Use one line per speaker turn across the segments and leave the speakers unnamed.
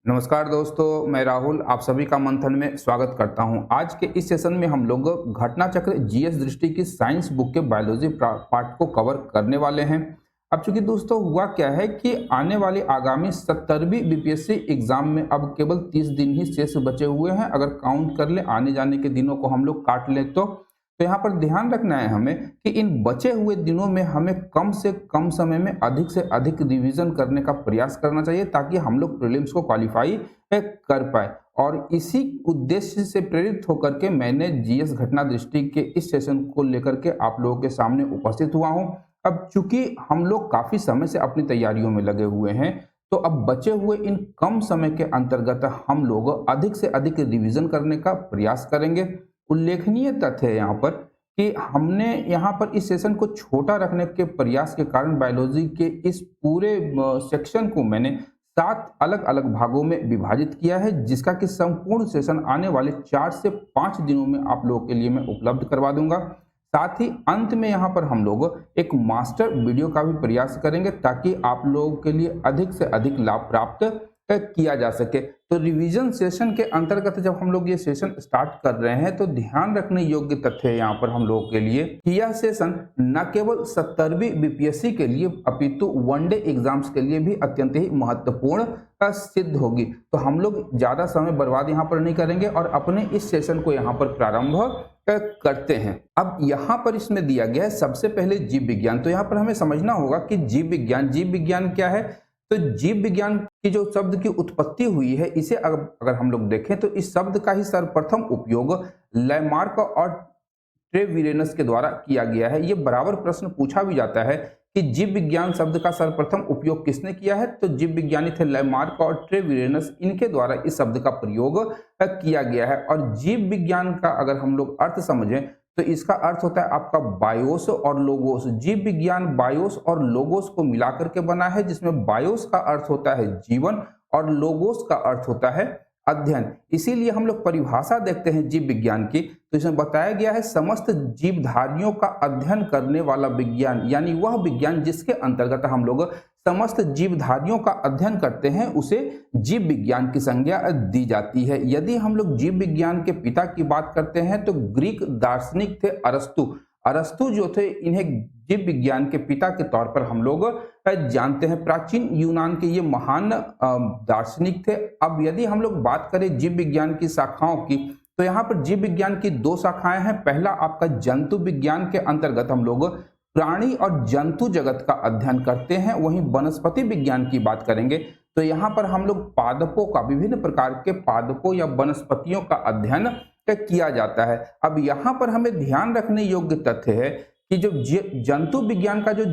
नमस्कार दोस्तों, मैं राहुल आप सभी का मंथन में स्वागत करता हूं। आज के इस सेशन में हम लोग घटना चक्र जीएस दृष्टि की साइंस बुक के बायोलॉजी पार्ट को कवर करने वाले हैं। अब चूंकि दोस्तों हुआ क्या है कि आने वाली आगामी 70वीं बीपीएससी एग्जाम में अब केवल 30 दिन ही शेष बचे हुए हैं। अगर काउंट कर ले आने जाने के दिनों को हम लोग काट ले तो यहाँ पर ध्यान रखना है हमें कि इन बचे हुए दिनों में हमें कम से कम समय में अधिक से अधिक रिवीजन करने का प्रयास करना चाहिए ताकि हम लोग प्रीलिम्स को क्वालिफाई कर पाए। और इसी उद्देश्य से प्रेरित होकर के मैंने जीएस घटना दृष्टि के इस सेशन को लेकर के आप लोगों के सामने उपस्थित हुआ हूँ। अब चूंकि हम लोग काफी समय से अपनी तैयारियों में लगे हुए हैं तो अब बचे हुए इन कम समय के अंतर्गत हम लोग अधिक से अधिक रिवीजन करने का प्रयास करेंगे। उल्लेखनीय तथ्य है यहाँ पर कि हमने यहाँ पर इस सेशन को छोटा रखने के प्रयास के कारण बायोलॉजी के इस पूरे सेक्शन को मैंने 7 अलग अलग भागों में विभाजित किया है, जिसका कि संपूर्ण सेशन आने वाले 4 से 5 दिनों में आप लोगों के लिए मैं उपलब्ध करवा दूंगा। साथ ही अंत में यहाँ पर हम लोग एक मास्टर वीडियो का भी प्रयास करेंगे ताकि आप लोगों के लिए अधिक से अधिक लाभ प्राप्त किया जा सके। तो रिवीजन सेशन के अंतर्गत जब हम लोग ये सेशन स्टार्ट कर रहे हैं तो ध्यान रखने योग्य तथ्य है यहाँ पर हम लोगों के लिए कि यह सेशन न केवल 70वीं बीपीएससी के लिए अपितु वनडे एग्जाम्स के लिए भी अत्यंत ही महत्वपूर्ण सिद्ध होगी। तो हम लोग ज्यादा समय बर्बाद यहाँ पर नहीं करेंगे और अपने इस सेशन को यहाँ पर प्रारंभ करते हैं। अब यहाँ पर इसमें दिया गया है सबसे पहले जीव विज्ञान। तो यहाँ पर हमें समझना होगा कि जीव विज्ञान क्या है। तो जीव विज्ञान की जो शब्द की उत्पत्ति हुई है इसे अगर हम लोग देखें तो इस शब्द का ही सर्वप्रथम उपयोग लैमार्क और ट्रेविरेनस के द्वारा किया गया है। ये बराबर प्रश्न पूछा भी जाता है कि जीव विज्ञान शब्द का सर्वप्रथम उपयोग किसने किया है। तो जीव विज्ञानी थे लैमार्क और ट्रेविरेनस, इनके द्वारा इस शब्द का प्रयोग किया गया है। और जीव विज्ञान का अगर हम लोग अर्थ समझें तो इसका अर्थ होता है आपका बायोस और लोगोस। जीव विज्ञान बायोस और लोगोस को मिलाकर के बना है, जिसमें बायोस का अर्थ होता है जीवन और लोगोस का अर्थ होता है अध्ययन। इसीलिए हम लोग परिभाषा देखते हैं जीव विज्ञान की तो इसमें बताया गया है समस्त जीवधारियों का अध्ययन करने वाला विज्ञान, यानी वह विज्ञान जिसके अंतर्गत हम लोग समस्त जीवधारियों का अध्ययन करते हैं उसे जीव विज्ञान की संज्ञा दी जाती है। यदि हम लोग जीव विज्ञान के पिता की बात करते हैं तो ग्रीक दार्शनिक थे अरस्तु जो थे, इन्हें जीव विज्ञान के पिता के तौर पर हम लोग जानते हैं। प्राचीन यूनान के ये महान दार्शनिक थे। अब यदि हम लोग बात करें जीव विज्ञान की शाखाओं की तो यहाँ पर जीव विज्ञान की 2 शाखाएं हैं। पहला आपका जंतु विज्ञान के अंतर्गत हम लोग प्राणी और जंतु जगत का अध्ययन करते हैं। वहीं वनस्पति विज्ञान की बात करेंगे तो यहाँ पर हम लोग पादपों का, विभिन्न प्रकार के पादपों या वनस्पतियों का अध्ययन किया जाता है। अब यहाँ पर हमें ध्यान रखने योग्य तथ्य है कि जो जंतु विज्ञान का जो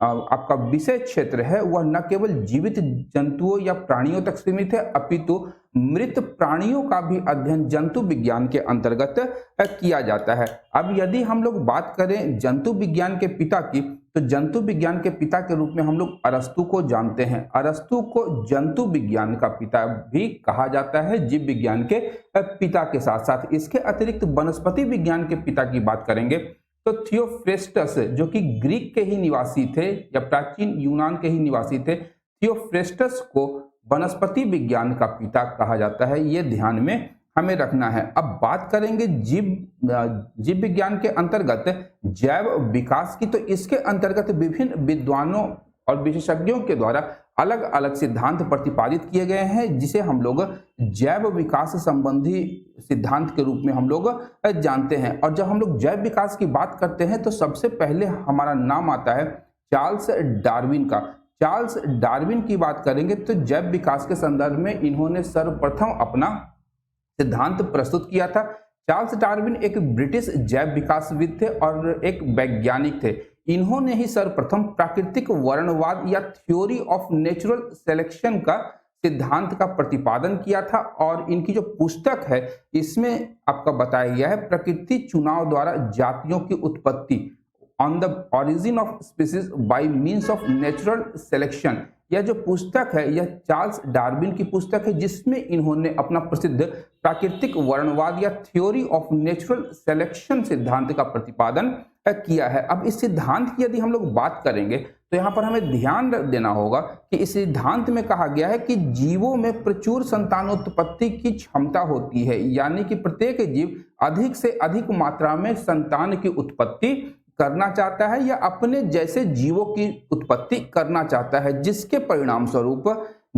आपका विषय क्षेत्र है वह न केवल जीवित जंतुओं या प्राणियों तक सीमित है अपितु मृत प्राणियों का भी अध्ययन जंतु विज्ञान के अंतर्गत किया जाता है। अब यदि हम लोग बात करें जंतु विज्ञान के पिता की तो जंतु विज्ञान के पिता के रूप में हम लोग अरस्तु को जानते हैं। अरस्तु को जंतु विज्ञान का पिता भी कहा जाता है जीव विज्ञान के पिता के साथ साथ। इसके अतिरिक्त वनस्पति विज्ञान के पिता की बात करेंगे तो थियोफ्रेस्टस जो कि ग्रीक के ही निवासी थे या प्राचीन यूनान के ही निवासी थे, थियोफ्रेस्टस को वनस्पति विज्ञान का पिता कहा जाता है। ये ध्यान में हमें रखना है। अब बात करेंगे जीव विज्ञान के अंतर्गत जैव विकास की तो इसके अंतर्गत विभिन्न विद्वानों और विशेषज्ञों के द्वारा अलग अलग सिद्धांत प्रतिपादित किए गए हैं, जिसे हम लोग जैव विकास संबंधी सिद्धांत के रूप में हम लोग जानते हैं। और जब हम लोग जैव विकास की बात करते हैं तो सबसे पहले हमारा नाम आता है चार्ल्स डार्विन का। चार्ल्स डार्विन की बात करेंगे तो जैव विकास के संदर्भ में इन्होंने सर्वप्रथम अपना सिद्धांत प्रस्तुत किया था। चार्ल्स डार्विन एक ब्रिटिश जैव विकासविद थे और एक वैज्ञानिक थे। इन्होंने ही सर्वप्रथम प्राकृतिक वर्णवाद या थ्योरी ऑफ नेचुरल सिलेक्शन का सिद्धांत का प्रतिपादन किया था। और इनकी जो पुस्तक है इसमें आपका बताया गया है प्रकृति चुनाव द्वारा जातियों की उत्पत्ति, on the origin of species bye means of natural selection. यह जो पुस्तक है यह चार्ल्स डार्विन की पुस्तक है, जिसमें इन्होंने अपना प्रसिद्ध प्राकृतिक वर्णवाद या थ्योरी ऑफ नेचुरल सिलेक्शन सिद्धांत का प्रतिपादन किया है। अब इस सिद्धांत की यदि हम लोग बात करेंगे तो यहाँ पर हमें ध्यान देना होगा कि इस सिद्धांत में कहा गया है कि जीवों में प्रचुर संतानोत्पत्ति की क्षमता होती है, यानी कि प्रत्येक जीव अधिक से अधिक मात्रा में संतान की उत्पत्ति करना चाहता है या अपने जैसे जीवों की उत्पत्ति करना चाहता है, जिसके परिणाम स्वरूप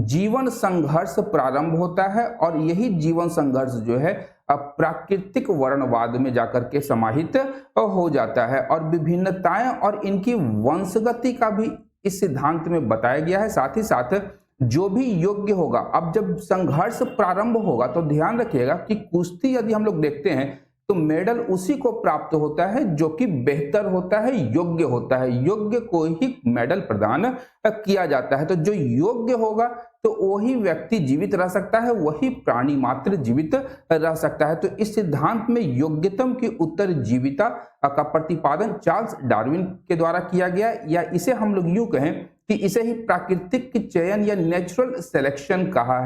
जीवन संघर्ष प्रारंभ होता है और यही जीवन संघर्ष जो है प्राकृतिक वर्णवाद में जाकर के समाहित हो जाता है और विभिन्नताएं और इनकी वंशगति का भी इस सिद्धांत में बताया गया है। साथ ही साथ जो भी योग्य होगा, अब जब संघर्ष प्रारंभ होगा तो ध्यान रखिएगा कि कुश्ती यदि हम लोग देखते हैं तो मेडल उसी को प्राप्त होता है जो कि बेहतर होता है, योग्य होता है, योग्य को ही मेडल प्रदान किया जाता है। तो जो योग्य होगा तो वही व्यक्ति जीवित रह सकता है, वही प्राणी मात्र जीवित रह सकता है। तो इस सिद्धांत में योग्यतम की उत्तरजीविता का प्रतिपादन चार्ल्स डार्विन के द्वारा किया गया, या इसे हम लोग यूं कहें कि इसे ही प्राकृतिक चयन या नेचुरल सिलेक्शन कहा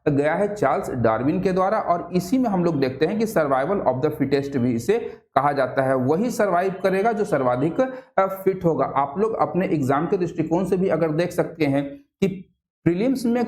गया है चार्ल्स डार्विन के द्वारा। और इसी में हम लोग देखते हैं कि सर्वाइवल ऑफ द फिटेस्ट भी इसे कहा जाता है। वही सर्वाइव करेगा जो सर्वाधिक फिट होगा। आप लोग अपने एग्जाम के दृष्टिकोण से भी अगर देख सकते हैं कि प्रीलिम्स में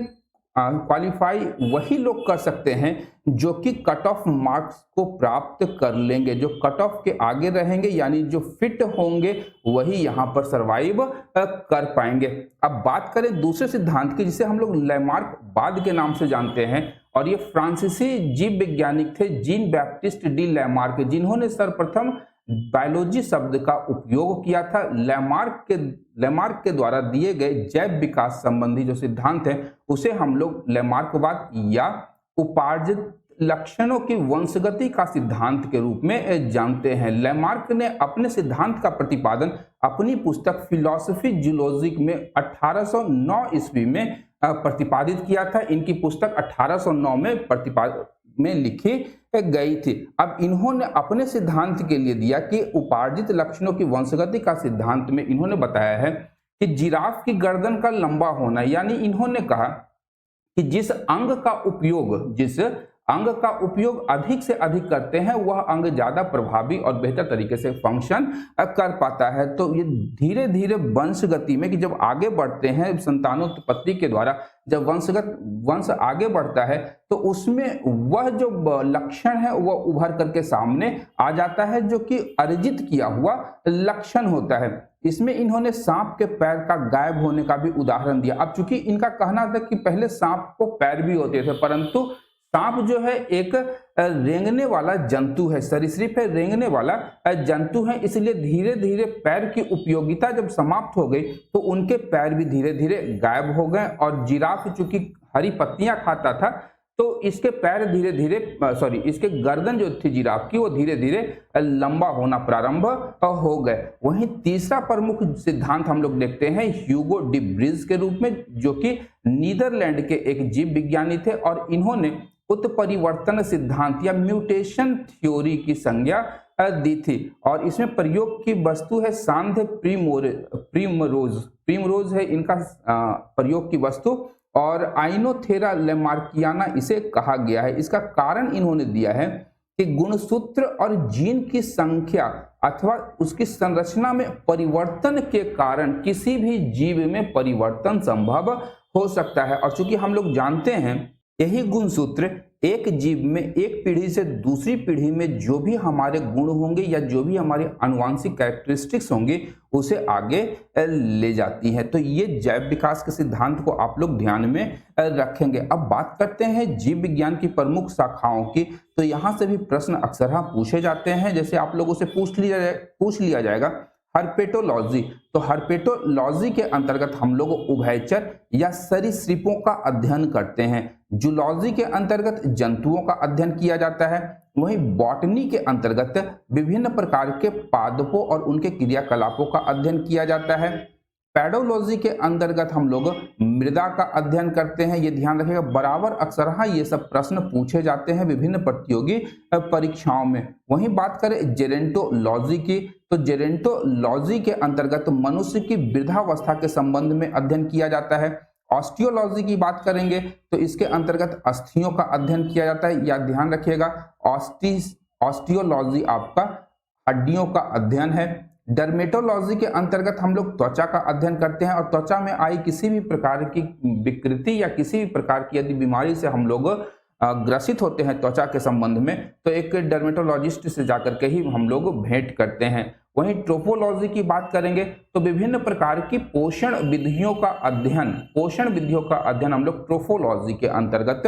क्वालिफाई वही लोग कर सकते हैं जो कि कट ऑफ मार्क्स को प्राप्त कर लेंगे, जो कट ऑफ के आगे रहेंगे, यानी जो फिट होंगे वही यहाँ पर सरवाइव कर पाएंगे। अब बात करें दूसरे सिद्धांत की जिसे हम लोग लैमार्क बाद के नाम से जानते हैं, और ये फ्रांसीसी जीव वैज्ञानिक थे जीन बैप्टिस्ट डी लैमार्क, जिन्होंने सर्वप्रथम बायोलॉजी शब्द का उपयोग किया था। लैमार्क के द्वारा दिए गए जैव विकास संबंधी जो सिद्धांत है उसे हम लोग लैमार्कवाद या उपार्जित लक्षणों की वंशगति का सिद्धांत के रूप में जानते हैं। लैमार्क ने अपने सिद्धांत का प्रतिपादन अपनी पुस्तक फिलॉसफी जूलॉजिक में 1809 ईस्वी में प्रतिपादित किया था। इनकी पुस्तक 1809 में लिखी गई थी। अब इन्होंने अपने सिद्धांत के लिए दिया कि उपार्जित लक्षणों की वंशगति का सिद्धांत में इन्होंने बताया है कि जिराफ की गर्दन का लंबा होना, यानी इन्होंने कहा कि जिस अंग का उपयोग अधिक से अधिक करते हैं वह अंग ज्यादा प्रभावी और बेहतर तरीके से फंक्शन कर पाता है। तो ये धीरे धीरे वंशगति में कि जब आगे बढ़ते हैं संतानोत्पत्ति के द्वारा, जब वंश आगे बढ़ता है तो उसमें वह जो लक्षण है वह उभर करके सामने आ जाता है जो कि अर्जित किया हुआ लक्षण होता है। इसमें इन्होंने सांप के पैर का गायब होने का भी उदाहरण दिया। अब चूंकि इनका कहना था कि पहले सांप को पैर भी होते थे, परंतु सांप जो है एक रेंगने वाला जंतु है, सरीसृप है, रेंगने वाला जंतु है, इसलिए धीरे धीरे पैर की उपयोगिता जब समाप्त हो गई तो उनके पैर भी धीरे धीरे गायब हो गए। और जिराफ चूंकि हरी पत्तियां खाता था तो इसके पैर धीरे धीरे इसके गर्दन जो थी जिराफ की वो धीरे धीरे लंबा होना प्रारंभ हो गए। वहीं तीसरा प्रमुख सिद्धांत हम लोग देखते हैं ह्यूगो डी ब्रिज के रूप में, जो कि नीदरलैंड के एक जीव विज्ञानी थे और इन्होंने उत्परिवर्तन सिद्धांत या म्यूटेशन थ्योरी की संज्ञा दी थी। और इसमें प्रयोग की वस्तु है सांध्य प्रीमरोज है इनका प्रयोग की वस्तु, और आइनोथेरा लैमार्कियाना इसे कहा गया है। इसका कारण इन्होंने दिया है कि गुणसूत्र और जीन की संख्या अथवा उसकी संरचना में परिवर्तन के कारण किसी भी जीव में परिवर्तन संभव हो सकता है। और चूंकि हम लोग जानते हैं यही गुणसूत्र एक जीव में एक पीढ़ी से दूसरी पीढ़ी में जो भी हमारे गुण होंगे या जो भी हमारे आनुवांशिक कैरेक्टरिस्टिक्स होंगे उसे आगे ले जाती है। तो ये जैव विकास के सिद्धांत को आप लोग ध्यान में रखेंगे। अब बात करते हैं जीव विज्ञान की प्रमुख शाखाओं की। तो यहाँ से भी प्रश्न अक्सर पूछे जाते हैं, जैसे आप लोगों से पूछ लिया जाएगा हर्पेटोलॉजी। तो हर्पेटोलॉजी के अंतर्गत हम लोग उभयचर या सरीसृपों का अध्ययन करते हैं। जूलॉजी के अंतर्गत जंतुओं का अध्ययन किया जाता है। वहीं बॉटनी के अंतर्गत विभिन्न प्रकार के पादपों और उनके क्रियाकलापों का अध्ययन किया जाता है। पैडोलॉजी के अंतर्गत हम लोग मृदा का अध्ययन करते हैं। ये ध्यान रखिएगा, बराबर अक्सर ये सब प्रश्न पूछे जाते हैं विभिन्न प्रतियोगी परीक्षाओं में। वहीं बात करें जेरेंटोलॉजी की, तो जेरेंटोलॉजी के अंतर्गत मनुष्य की वृद्धावस्था के संबंध में अध्ययन किया जाता है। ऑस्टियोलॉजी की बात करेंगे तो इसके अंतर्गत अस्थियों का अध्ययन किया जाता है। या ध्यान रखिएगा ऑस्टियोलॉजी आपका हड्डियों का अध्ययन है। डर्मेटोलॉजी के अंतर्गत हम लोग त्वचा का अध्ययन करते हैं और त्वचा में आई किसी भी प्रकार की विकृति या किसी भी प्रकार की यदि बीमारी से हम लोग ग्रसित होते हैं त्वचा के संबंध में, तो एक डर्मेटोलॉजिस्ट से जाकर के ही हम लोग भेंट करते हैं। वहीं ट्रोपोलॉजी की बात करेंगे तो विभिन्न प्रकार की पोषण विधियों का अध्ययन हम लोग ट्रोपोलॉजी के अंतर्गत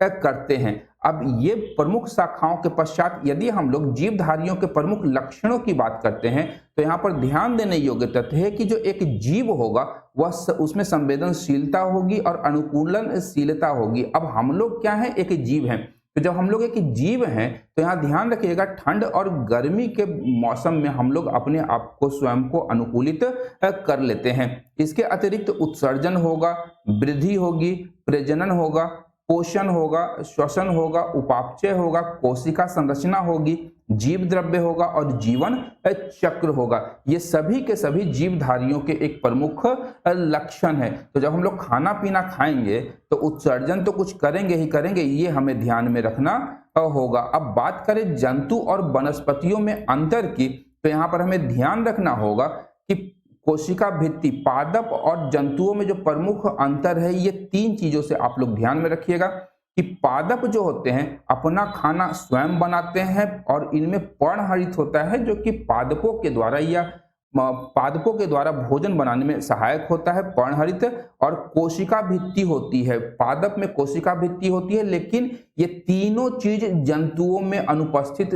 करते हैं। अब ये प्रमुख शाखाओं के पश्चात यदि हम लोग जीवधारियों के प्रमुख लक्षणों की बात करते हैं तो यहाँ पर ध्यान देने योग्य तथ्य है कि जो एक जीव होगा वह उसमें संवेदनशीलता होगी और अनुकूलनशीलता होगी। अब हम लोग क्या है, एक जीव हैं, तो जब हम लोग एक जीव हैं तो यहाँ ध्यान रखिएगा ठंड और गर्मी के मौसम में हम लोग अपने आप को स्वयं को अनुकूलित कर लेते हैं। इसके अतिरिक्त उत्सर्जन होगा, वृद्धि होगी, प्रजनन होगा, पोषण होगा, श्वसन होगा, उपापचय होगा, कोशिका संरचना होगी, जीव द्रव्य होगा और जीवन चक्र होगा। ये सभी के सभी जीवधारियों के एक प्रमुख लक्षण है। तो जब हम लोग खाना पीना खाएंगे तो उत्सर्जन तो कुछ करेंगे ही करेंगे, ये हमें ध्यान में रखना होगा। अब बात करें जंतु और वनस्पतियों में अंतर की, तो यहाँ पर हमें ध्यान रखना होगा कि कोशिका भित्ति, पादप और जंतुओं में जो प्रमुख अंतर है, ये 3 चीजों से आप लोग ध्यान में रखिएगा कि पादप जो होते हैं अपना खाना स्वयं बनाते हैं और इनमें पर्णहरित होता है जो कि पादपों के द्वारा भोजन बनाने में सहायक होता है, पर्णहरित। और कोशिका भित्ति होती है, पादप में कोशिका भित्ति होती है, लेकिन ये तीनों चीज जंतुओं में अनुपस्थित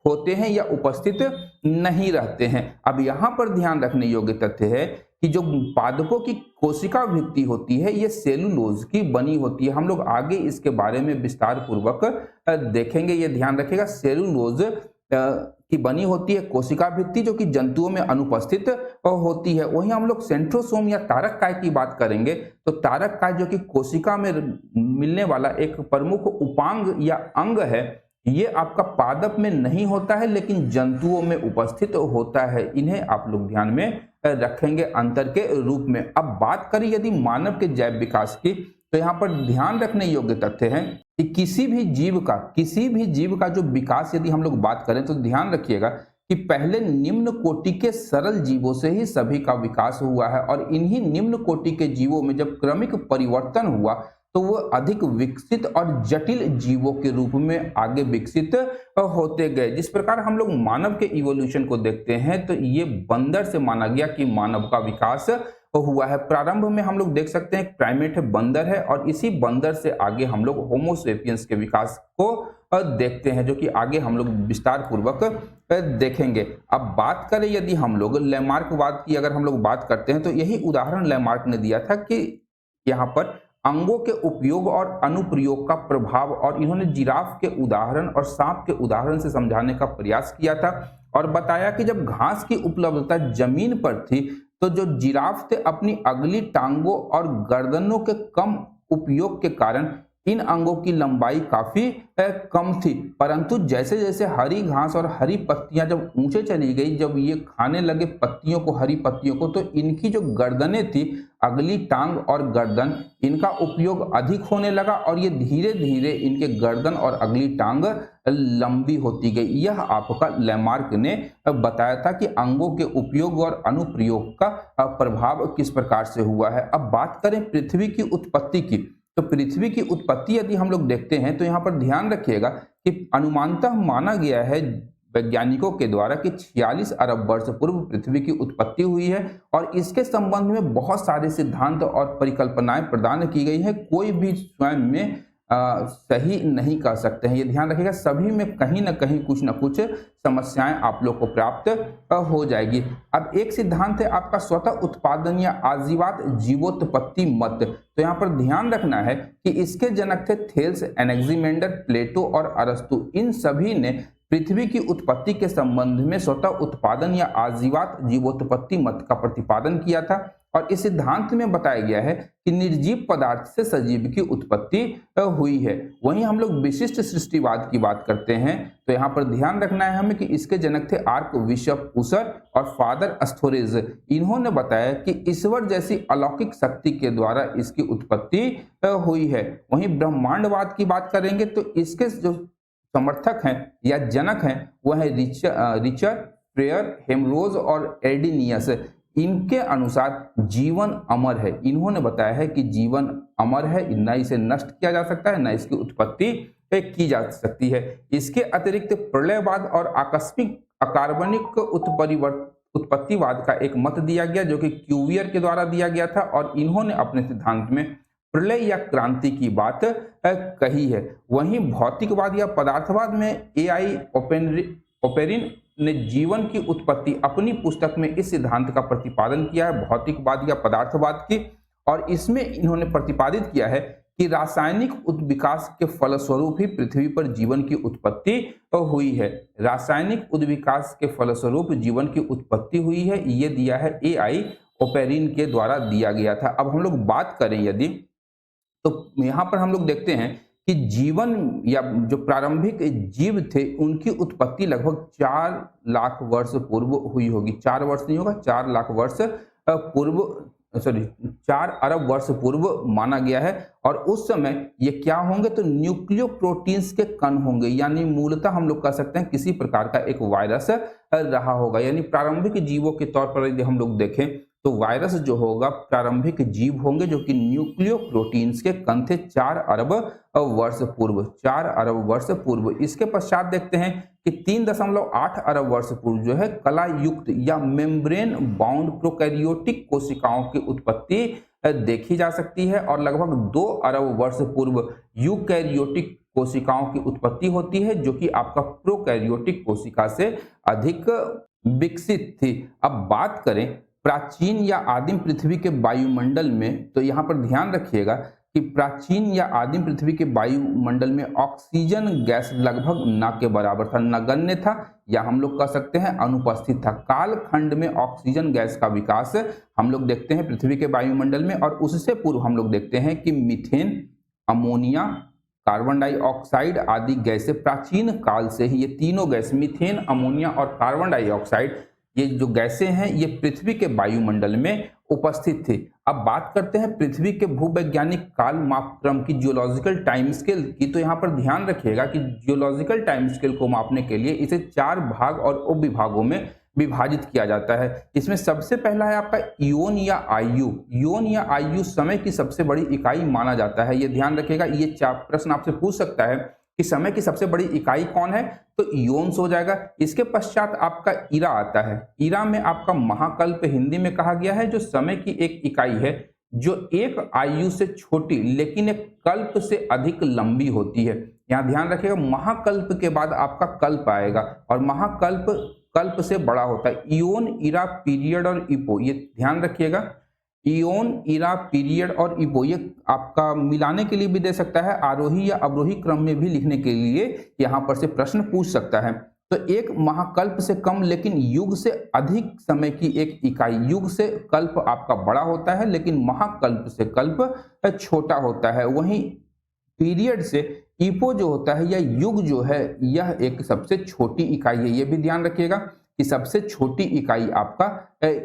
होते हैं या उपस्थित नहीं रहते हैं। अब यहाँ पर ध्यान रखने योग्य तथ्य है कि जो पादपों की कोशिका भित्ति होती है ये सेलुलोज की बनी होती है। हम लोग आगे इसके बारे में विस्तार पूर्वक देखेंगे, ये ध्यान रखिएगा। सेलुलोज की बनी होती है कोशिका भित्ति जो कि जंतुओं में अनुपस्थित होती है। वहीं हम लोग सेंट्रोसोम या तारक काय की बात करेंगे तो तारक काय जो कि कोशिका में मिलने वाला एक प्रमुख उपांग या अंग है, ये आपका पादप में नहीं होता है लेकिन जंतुओं में उपस्थित होता है। इन्हें आप लोग ध्यान में रखेंगे अंतर के रूप में। अब बात करें यदि मानव के जैव विकास की, तो यहाँ पर ध्यान रखने योग्य तथ्य है कि किसी भी जीव का जो विकास यदि हम लोग बात करें तो ध्यान रखिएगा कि पहले निम्न कोटि के सरल जीवों से ही सभी का विकास हुआ है और इन्हीं निम्न कोटि के जीवों में जब क्रमिक परिवर्तन हुआ तो वो अधिक विकसित और जटिल जीवों के रूप में आगे विकसित होते गए। जिस प्रकार हम लोग मानव के इवोल्यूशन को देखते हैं तो ये बंदर से माना गया कि मानव का विकास हुआ है। प्रारंभ में हम लोग देख सकते हैं प्राइमेट है, बंदर है, और इसी बंदर से आगे हम लोग होमो सेपियंस के विकास को देखते हैं जो कि आगे हम लोग विस्तार पूर्वक देखेंगे। अब बात करें यदि हम लोग लैमार्कवाद की अगर हम लोग बात करते हैं तो यही उदाहरण लैमार्क ने दिया था कि यहाँ पर अंगों के उपयोग और अनुप्रयोग का प्रभाव, और इन्होंने जिराफ के उदाहरण और सांप के उदाहरण से समझाने का प्रयास किया था और बताया कि जब घास की उपलब्धता जमीन पर थी तो जो जिराफ थे अपनी अगली टांगों और गर्दनों के कम उपयोग के कारण इन अंगों की लंबाई काफी कम थी, परंतु जैसे जैसे हरी घास और हरी पत्तियां जब ऊंचे चली गई, जब ये खाने लगे पत्तियों को, हरी पत्तियों को, तो इनकी जो गर्दनें थी, अगली टांग और गर्दन, इनका उपयोग अधिक होने लगा और ये धीरे धीरे इनके गर्दन और अगली टांग लंबी होती गई। यह आपका लैमार्क ने बताया था कि अंगों के उपयोग और अनुप्रयोग का प्रभाव किस प्रकार से हुआ है। अब बात करें पृथ्वी की उत्पत्ति की, तो पृथ्वी की उत्पत्ति यदि हम लोग देखते हैं तो यहाँ पर ध्यान रखिएगा कि अनुमानतः माना गया है वैज्ञानिकों के द्वारा कि 46 अरब वर्ष पूर्व पृथ्वी की उत्पत्ति हुई है और इसके संबंध में बहुत सारे सिद्धांत और परिकल्पनाएं प्रदान की गई है। कोई भी स्वयं में सही नहीं कर सकते हैं, ये ध्यान रखिएगा। सभी में कहीं ना कहीं कुछ ना कुछ समस्याएं आप लोग को प्राप्त हो जाएगी। अब एक सिद्धांत है आपका स्वतः उत्पादन या आजीवात जीवोत्पत्ति मत। तो यहाँ पर ध्यान रखना है कि इसके जनक थे थेल्स, एनेक्सिमेंडर, प्लेटो और अरस्तु। इन सभी ने पृथ्वी की उत्पत्ति के संबंध में स्वतः उत्पादन या आजीवात जीवोत्पत्ति मत का प्रतिपादन किया था और इस सिद्धांत में बताया गया है कि निर्जीव पदार्थ से सजीव की उत्पत्ति हुई है। वहीं हम लोग विशिष्ट सृष्टिवाद की बात करते हैं तो यहाँ पर ध्यान रखना है हमें कि इसके जनक थे आर्कबिशप उसर और फादर अस्थोरेज। इन्होंने बताया कि ईश्वर जैसी अलौकिक शक्ति के द्वारा इसकी उत्पत्ति हुई है। वहीं ब्रह्मांडवाद की बात करेंगे तो इसके जो समर्थक हैं या जनक हैं वह है रिचर्ड प्रेयर, हेमरोज और एर्डिनियस। इनके अनुसार जीवन अमर है। इन्होंने बताया है कि जीवन अमर है, न इसे नष्ट किया जा सकता है, न इसकी उत्पत्ति की जा सकती है। इसके अतिरिक्त प्रलयवाद और आकस्मिक अकार्बनिक उत्पत्तिवाद का एक मत दिया गया जो कि क्यूवियर के द्वारा दिया गया था, और इन्होंने अपने सिद्धांत में प्रलय या क्रांति की बात कही है। वहीं भौतिकवाद या पदार्थवाद में एआई ओपेरिन ने जीवन की उत्पत्ति अपनी पुस्तक में इस सिद्धांत का प्रतिपादन किया है, भौतिकवाद या पदार्थवाद की, और इसमें इन्होंने प्रतिपादित किया है कि रासायनिक उद्विकास के फलस्वरूप ही पृथ्वी पर जीवन की उत्पत्ति हुई है। रासायनिक उद्विकास के फलस्वरूप जीवन की उत्पत्ति हुई है, ये दिया है एआई ओपेरिन के द्वारा दिया गया था। अब हम लोग बात करें यदि, तो यहाँ पर हम लोग देखते हैं कि जीवन या जो प्रारंभिक जीव थे उनकी उत्पत्ति लगभग 4 लाख वर्ष पूर्व हुई होगी। 4 वर्ष नहीं होगा, 4 लाख वर्ष पूर्व, सॉरी 4 अरब वर्ष पूर्व माना गया है। और उस समय ये क्या होंगे, तो न्यूक्लियो प्रोटीन्स के कण होंगे, यानी मूलतः हम लोग कह सकते हैं किसी प्रकार का एक वायरस रहा होगा। यानी प्रारंभिक जीवों के तौर पर यदि हम लोग देखें तो वायरस जो होगा प्रारंभिक जीव होंगे जो कि न्यूक्लियो प्रोटीन्स के कण थे 4 अरब वर्ष पूर्व, 4 अरब वर्ष पूर्व। इसके पश्चात देखते हैं कि 3.8 अरब वर्ष पूर्व जो है कला युक्त या मेम्ब्रेन बाउंड प्रोकैरियोटिक कोशिकाओं की उत्पत्ति देखी जा सकती है, और लगभग 2 अरब वर्ष पूर्व यूकैरियोटिक कोशिकाओं की उत्पत्ति होती है जो कि आपका प्रोकैरियोटिक कोशिका से अधिक विकसित थी। अब बात करें प्राचीन या आदिम पृथ्वी के वायुमंडल में, तो यहाँ पर ध्यान रखिएगा कि प्राचीन या आदिम पृथ्वी के वायुमंडल में ऑक्सीजन गैस लगभग न के बराबर था, नगण्य था, या हम लोग कह सकते हैं अनुपस्थित था। कालखंड में ऑक्सीजन गैस का विकास हम लोग देखते हैं पृथ्वी के वायुमंडल में, और उससे पूर्व हम लोग देखते हैं कि मीथेन, अमोनिया, कार्बन डाइऑक्साइड आदि गैसें प्राचीन काल से ही, ये तीनों गैस मीथेन, अमोनिया और कार्बन डाइऑक्साइड, ये जो गैसें हैं ये पृथ्वी के वायुमंडल में उपस्थित थी। अब बात करते हैं पृथ्वी के भूवैज्ञानिक काल मापक्रम की, जियोलॉजिकल टाइम स्केल की। तो यहाँ पर ध्यान रखिएगा कि जियोलॉजिकल टाइम स्केल को मापने के लिए इसे 4 भाग और उपविभागों में विभाजित किया जाता है। इसमें सबसे पहला है आपका इयोन या आयु। इयोन या आयु समय की सबसे बड़ी इकाई माना जाता है। ये ध्यान रखिएगा, ये प्रश्न आपसे पूछ सकता है कि समय की सबसे बड़ी इकाई कौन है, तो इयोन्स हो जाएगा। इसके पश्चात आपका इरा आता है। इरा में आपका महाकल्प हिंदी में कहा गया है, जो समय की एक इकाई है जो एक आयु से छोटी लेकिन एक कल्प से अधिक लंबी होती है। यहाँ ध्यान रखिएगा, महाकल्प के बाद आपका कल्प आएगा और महाकल्प कल्प से बड़ा होता है। इयोन, इरा, पीरियड और इपो, ये ध्यान रखिएगा। इयोन, इरा, पीरियड और इपो, ये आपका मिलाने के लिए भी दे सकता है, आरोही या अवरोही क्रम में भी लिखने के लिए यहाँ पर से प्रश्न पूछ सकता है। तो एक महाकल्प से कम लेकिन युग से अधिक समय की एक इकाई, युग से कल्प आपका बड़ा होता है लेकिन महाकल्प से कल्प छोटा होता है। वहीं पीरियड से इपो जो होता है या युग जो है, यह एक सबसे छोटी इकाई है। यह भी ध्यान रखिएगा कि सबसे छोटी इकाई आपका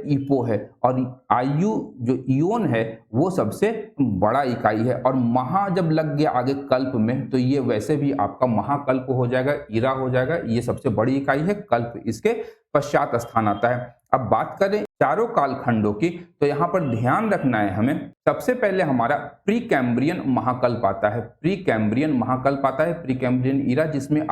इपो है, और आयु जो इयोन है वो सबसे बड़ा इकाई है। और महा जब लग गया आगे कल्प में, तो ये वैसे भी आपका महाकल्प हो जाएगा, इरा हो जाएगा। ये सबसे बड़ी इकाई है, कल्प इसके पश्चात स्थान आता है। अब बात करें चारों कालखंडों की, तो यहाँ पर ध्यान रखना है हमें। सबसे पहले हमारा प्री कैम्ब्रियन महाकल्प आता है। प्री कैम्ब्रियन महाकल्प आता है, प्री कैम्ब्रियन इरा, जिसमें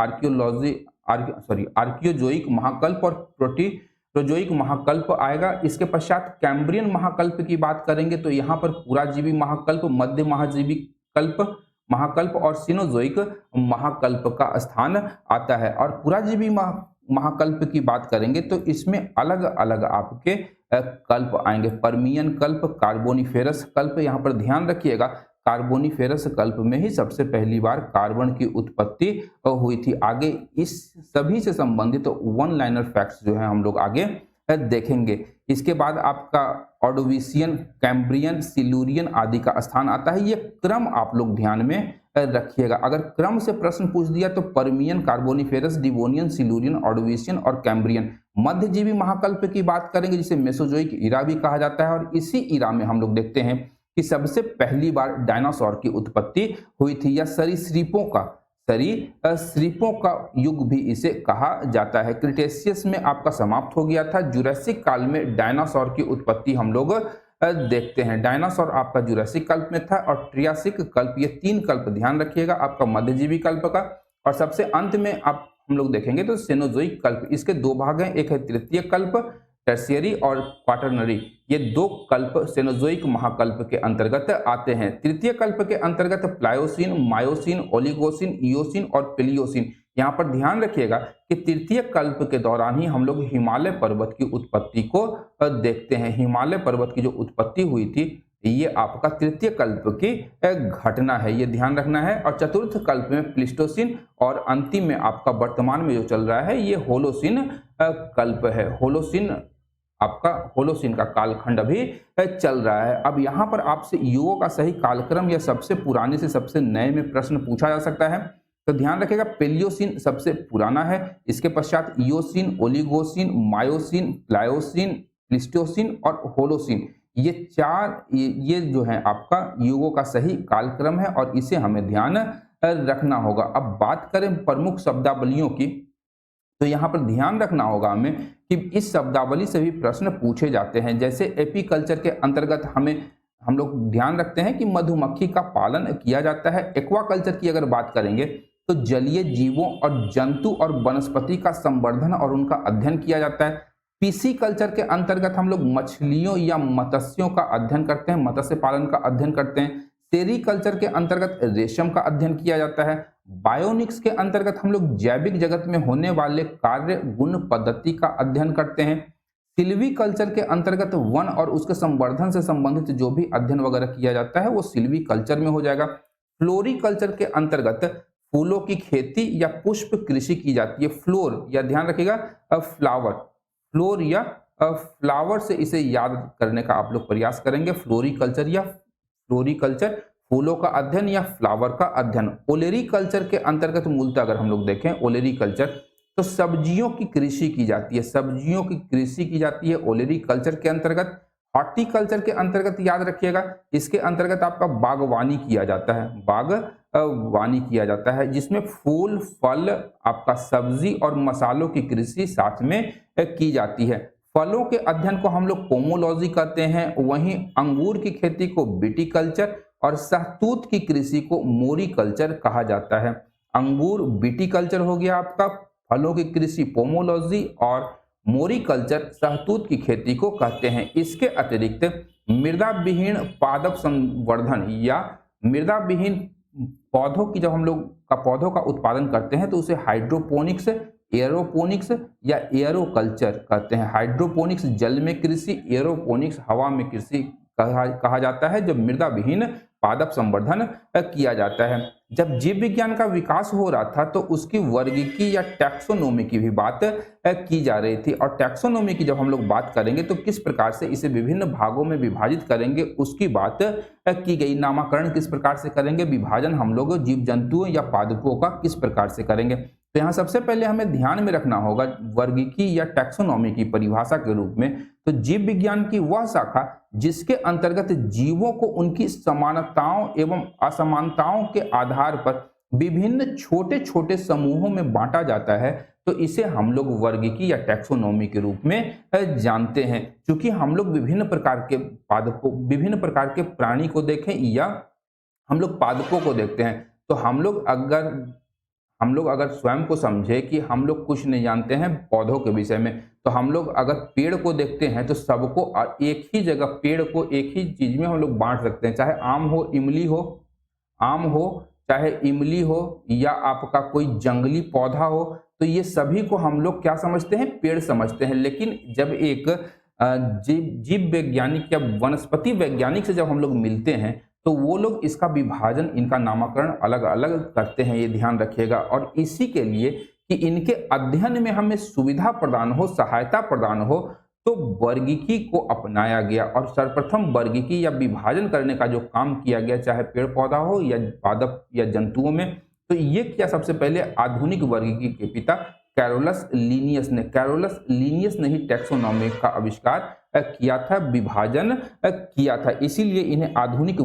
आर्कियोजोइक महाकल्प और प्रोटोजोइक महाकल्प आएगा। इसके पश्चात कैम्ब्रियन महाकल्प की बात करेंगे तो यहाँ पर पुराजीवी महाकल्प, मध्य महाजीवी कल्प महाकल्प और सिनोजोइक महाकल्प का स्थान आता है। और पुराजीवी महाकल्प की बात करेंगे तो इसमें अलग अलग आपके कल्प आएंगे। पर्मियन कल्प, कार्बोनिफेरस कल्प। यहाँ पर ध्यान रखिएगा, कार्बोनिफेरस कल्प में ही सबसे पहली बार कार्बन की उत्पत्ति हुई थी। आगे इस सभी से संबंधित वन लाइनर फैक्ट्स जो है हम लोग आगे देखेंगे। इसके बाद आपका ऑर्डोविशियन, कैम्ब्रियन, सिल्यूरियन आदि का स्थान आता है। ये क्रम आप लोग ध्यान में रखिएगा। अगर क्रम से प्रश्न पूछ दिया तो Permian, Carboniferous, Devonian, Silurian, Ordovician और कैम्ब्रियन। मध्यजीवी महाकल्प की बात करेंगे जिसे मेसोजोइक इरा भी कहा जाता है, और इसी इरा में हम लोग देखते हैं कि सबसे पहली बार डायनासोर की उत्पत्ति हुई थी, या सरीसृपों का युग भी इसे कहा जाता है। क्रिटेशियस में आपका समाप्त हो गया था। जुरासिक काल में डायनासोर की उत्पत्ति हम लोग देखते हैं। डायनासोर आपका जुरासिक कल्प में था और ट्रियासिक कल्प, ये 3 कल्प ध्यान रखिएगा आपका मध्यजीवी कल्प का। और सबसे अंत में आप हम लोग देखेंगे तो सेनोजोइक कल्प, इसके 2 भाग हैं, एक है तृतीय कल्प टर्शियरी और क्वाटरनरी। ये 2 कल्प सेनोजोइक महाकल्प के अंतर्गत आते हैं। तृतीय कल्प के अंतर्गत प्लायोसिन, मायोसिन, ओलिगोसिन, इयोसिन और प्लियोसिन। यहाँ पर ध्यान रखिएगा कि तृतीय कल्प के दौरान ही हम लोग हिमालय पर्वत की उत्पत्ति को देखते हैं। हिमालय पर्वत की जो उत्पत्ति हुई थी ये आपका तृतीय कल्प की घटना है, ये ध्यान रखना है। और चतुर्थ कल्प में प्लिस्टोसिन और अंतिम में आपका वर्तमान में जो चल रहा है ये होलोसिन कल्प है। होलोसिन का कालखंड अभी चल रहा है। अब यहाँ पर आपसे युगों का सही कालक्रम या सबसे पुराने से सबसे नए में प्रश्न पूछा जा सकता है। तो ध्यान रखिएगा पेलियोसिन सबसे पुराना है, इसके पश्चात eosin, Oligocene, myosin, Pliocene, Pleistocene और होलोसिन, ये 4 ये जो है आपका युगों का सही कालक्रम है और इसे हमें ध्यान रखना होगा। अब बात करें प्रमुख शब्दावलियों की, तो यहाँ पर ध्यान रखना होगा हमें कि इस शब्दावली से भी प्रश्न पूछे जाते हैं। जैसे एपीकल्चर के अंतर्गत हम लोग ध्यान रखते हैं कि मधुमक्खी का पालन किया जाता है। एक्वाकल्चर की अगर बात करेंगे तो जलीय जीवों और जंतु और वनस्पति का संवर्धन और उनका अध्ययन किया जाता है। पीसी कल्चर के अंतर्गत हम लोग मछलियों या मत्स्यों का अध्ययन करते हैं, मत्स्य पालन का अध्ययन करते हैं। सेरीकल्चर के अंतर्गत रेशम का अध्ययन किया जाता है। बायोनिक्स के अंतर्गत हम लोग जैविक जगत में होने वाले कार्य गुण पद्धति का अध्ययन करते हैं। सिल्वी कल्चर के अंतर्गत वन और उसके संवर्धन से संबंधित जो भी अध्ययन वगैरह किया जाता है वो सिल्वी कल्चर में हो जाएगा। फ्लोरिकल्चर के अंतर्गत फूलों की खेती या पुष्प कृषि की जाती है। फ्लोर या ध्यान रखिएगा फ्लोर या फ्लावर से इसे याद करने का आप लोग प्रयास करेंगे। फ्लोरिकल्चर फूलों का अध्ययन या फ्लावर का अध्ययन। ओलेरी कल्चर के अंतर्गत मूलतः अगर हम लोग देखें ओलेरी कल्चर तो सब्जियों की कृषि की जाती है, सब्जियों की कृषि की जाती है ओलेरी कल्चर के अंतर्गत। हॉर्टिकल्चर के अंतर्गत याद रखिएगा इसके अंतर्गत आपका बागवानी किया जाता है, बागवानी किया जाता है जिसमें फूल, फल, आपका सब्जी और मसालों की कृषि साथ में की जाती है। फलों के अध्ययन को हम लोग पोमोलॉजी कहते हैं, वहीं अंगूर की खेती को विटिकल्चर और शहतूत की कृषि को मोरिकल्चर कहा जाता है। अंगूर विटिकल्चर हो गया आपका, फलों की कृषि पोमोलॉजी और मोरिकल्चर शहतूत की खेती को कहते हैं। इसके अतिरिक्त मृदा विहीन पादप संवर्धन या मृदा विहीन पौधों की जब हम लोग पौधों का उत्पादन करते हैं तो उसे हाइड्रोपोनिक्स, एरोपोनिक्स या एरोकल्चर कहते हैं। हाइड्रोपोनिक्स जल में कृषि, एरोपोनिक्स हवा में कृषि कहा जाता है जब मृदा विहीन पादप संवर्धन किया जाता है। जब जीव विज्ञान का विकास हो रहा था तो उसकी वर्गीकी या टैक्सोनोमी की भी बात की जा रही थी। और टैक्सोनोमी की जब हम लोग बात करेंगे तो किस प्रकार से इसे विभिन्न भागों में विभाजित करेंगे उसकी बात की गई। नामकरण किस प्रकार से करेंगे, विभाजन हम लोग जीव जंतुओं या पादपों का किस प्रकार से करेंगे। तो यहाँ सबसे पहले हमें ध्यान में रखना होगा वर्गीकी या टैक्सोनॉमी की परिभाषा के रूप में तो जीव विज्ञान की वह शाखा जिसके अंतर्गत जीवों को उनकी समानताओं एवं असमानताओं के आधार पर विभिन्न छोटे छोटे समूहों में बांटा जाता है तो इसे हम लोग वर्गीकी या टैक्सोनॉमी के रूप में जानते हैं। क्योंकि हम लोग विभिन्न प्रकार के पादपों, विभिन्न प्रकार के प्राणी को देखें या हम लोग पादपों को देखते हैं तो हम लोग अगर स्वयं को समझे कि हम लोग कुछ नहीं जानते हैं पौधों के विषय में तो हम लोग अगर पेड़ को देखते हैं तो सबको एक ही जगह पेड़ को एक ही चीज में हम लोग बांट सकते हैं, चाहे आम हो चाहे इमली हो या आपका कोई जंगली पौधा हो तो ये सभी को हम लोग क्या समझते हैं, पेड़ समझते हैं। लेकिन जब एक जीव वैज्ञानिक या वनस्पति वैज्ञानिक से जब हम लोग मिलते हैं तो वो लोग इसका विभाजन, इनका नामकरण अलग अलग करते हैं, ये ध्यान रखिएगा। और इसी के लिए कि इनके अध्ययन में हमें सुविधा प्रदान हो, सहायता प्रदान हो तो वर्गीकी को अपनाया गया और सर्वप्रथम वर्गीकी या विभाजन करने का जो काम किया गया चाहे पेड़ पौधा हो या पादप या जंतुओं में तो ये किया सबसे पहले आधुनिक वर्गीकी के पिता कैरोलस लीनियस ने ही टैक्सोनॉमी का आविष्कार किया था, विभाजन किया था। इसीलिए इन्हें आधुनिक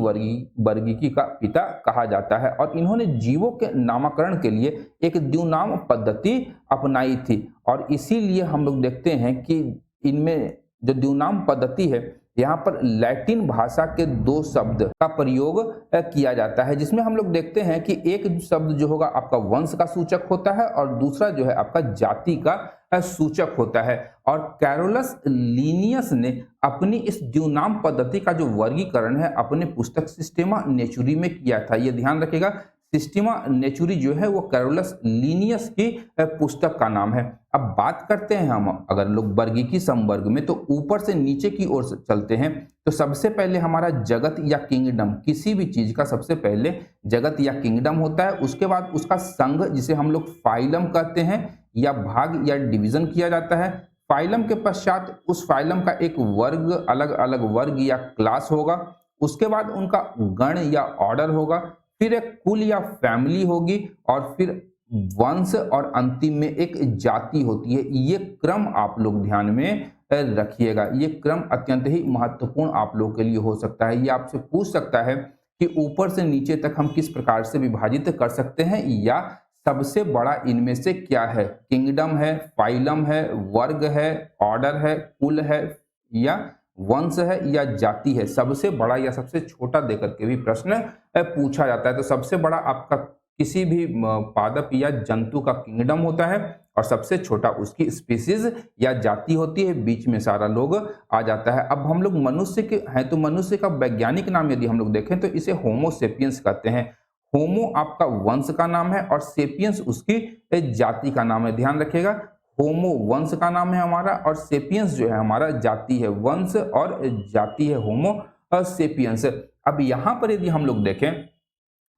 वर्गीकी का पिता कहा जाता है। और इन्होंने जीवों के नामकरण के लिए एक द्विनाम पद्धति अपनाई थी। और इसीलिए हम लोग देखते हैं कि इनमें जो द्विनाम पद्धति है, यहाँ पर लैटिन भाषा के दो शब्द का प्रयोग किया जाता है, जिसमें हम लोग देखते हैं कि एक शब्द जो होगा आपका वंश का सूचक होता है और दूसरा जो है आपका जाति का सूचक होता है। और कैरोलस लीनियस ने अपनी इस द्विनाम पद्धति का जो वर्गीकरण है अपने पुस्तक सिस्टेमा नेचुरी में किया था। ये ध्यान रखिएगा, सिस्टेमा नेचुरी जो है वो कैरोलस लीनियस की पुस्तक का नाम है। अब बात करते हैं हम अगर लोग वर्गीकी संवर्ग में, तो ऊपर से नीचे की ओर चलते हैं। तो सबसे पहले हमारा जगत या किंगडम, किसी भी चीज का सबसे पहले जगत या किंगडम होता है। उसके बाद उसका संघ, जिसे हम लोग फाइलम कहते हैं, या भाग या डिवीजन किया जाता है। फाइलम के पश्चात उस फाइलम का एक वर्ग, अलग अलग वर्ग या क्लास होगा। उसके बाद उनका गण या ऑर्डर होगा, फिर एक कुल या फैमिली होगी, और फिर वंश, और अंतिम में एक जाति होती है। ये क्रम आप लोग ध्यान में रखिएगा। ये क्रम अत्यंत ही महत्वपूर्ण आप लोगों के लिए हो सकता है। ये आपसे पूछ सकता है कि ऊपर से नीचे तक हम किस प्रकार से विभाजित कर सकते हैं, या सबसे बड़ा इनमें से क्या है। किंगडम है, फाइलम है, वर्ग है, ऑर्डर है, कुल है, या वंश है, या जाति है। सबसे बड़ा या सबसे छोटा देकर के भी प्रश्न पूछा जाता है। तो सबसे बड़ा आपका किसी भी पादप या जंतु का किंगडम होता है, और सबसे छोटा उसकी स्पीसीज या जाति होती है। बीच में सारा लोग आ जाता है। अब हम लोग मनुष्य के हैं, तो मनुष्य का वैज्ञानिक नाम यदि हम लोग देखें तो इसे होमो सेपियंस कहते हैं। होमो आपका वंश का नाम है और सेपियंस उसकी जाति का नाम है। ध्यान रखिएगा, होमो वंश का नाम है हमारा, और सेपियंस जो है हमारा जाति है। वंश और जाति है होमो सेपियंस। अब यहाँ पर यदि हम लोग देखें,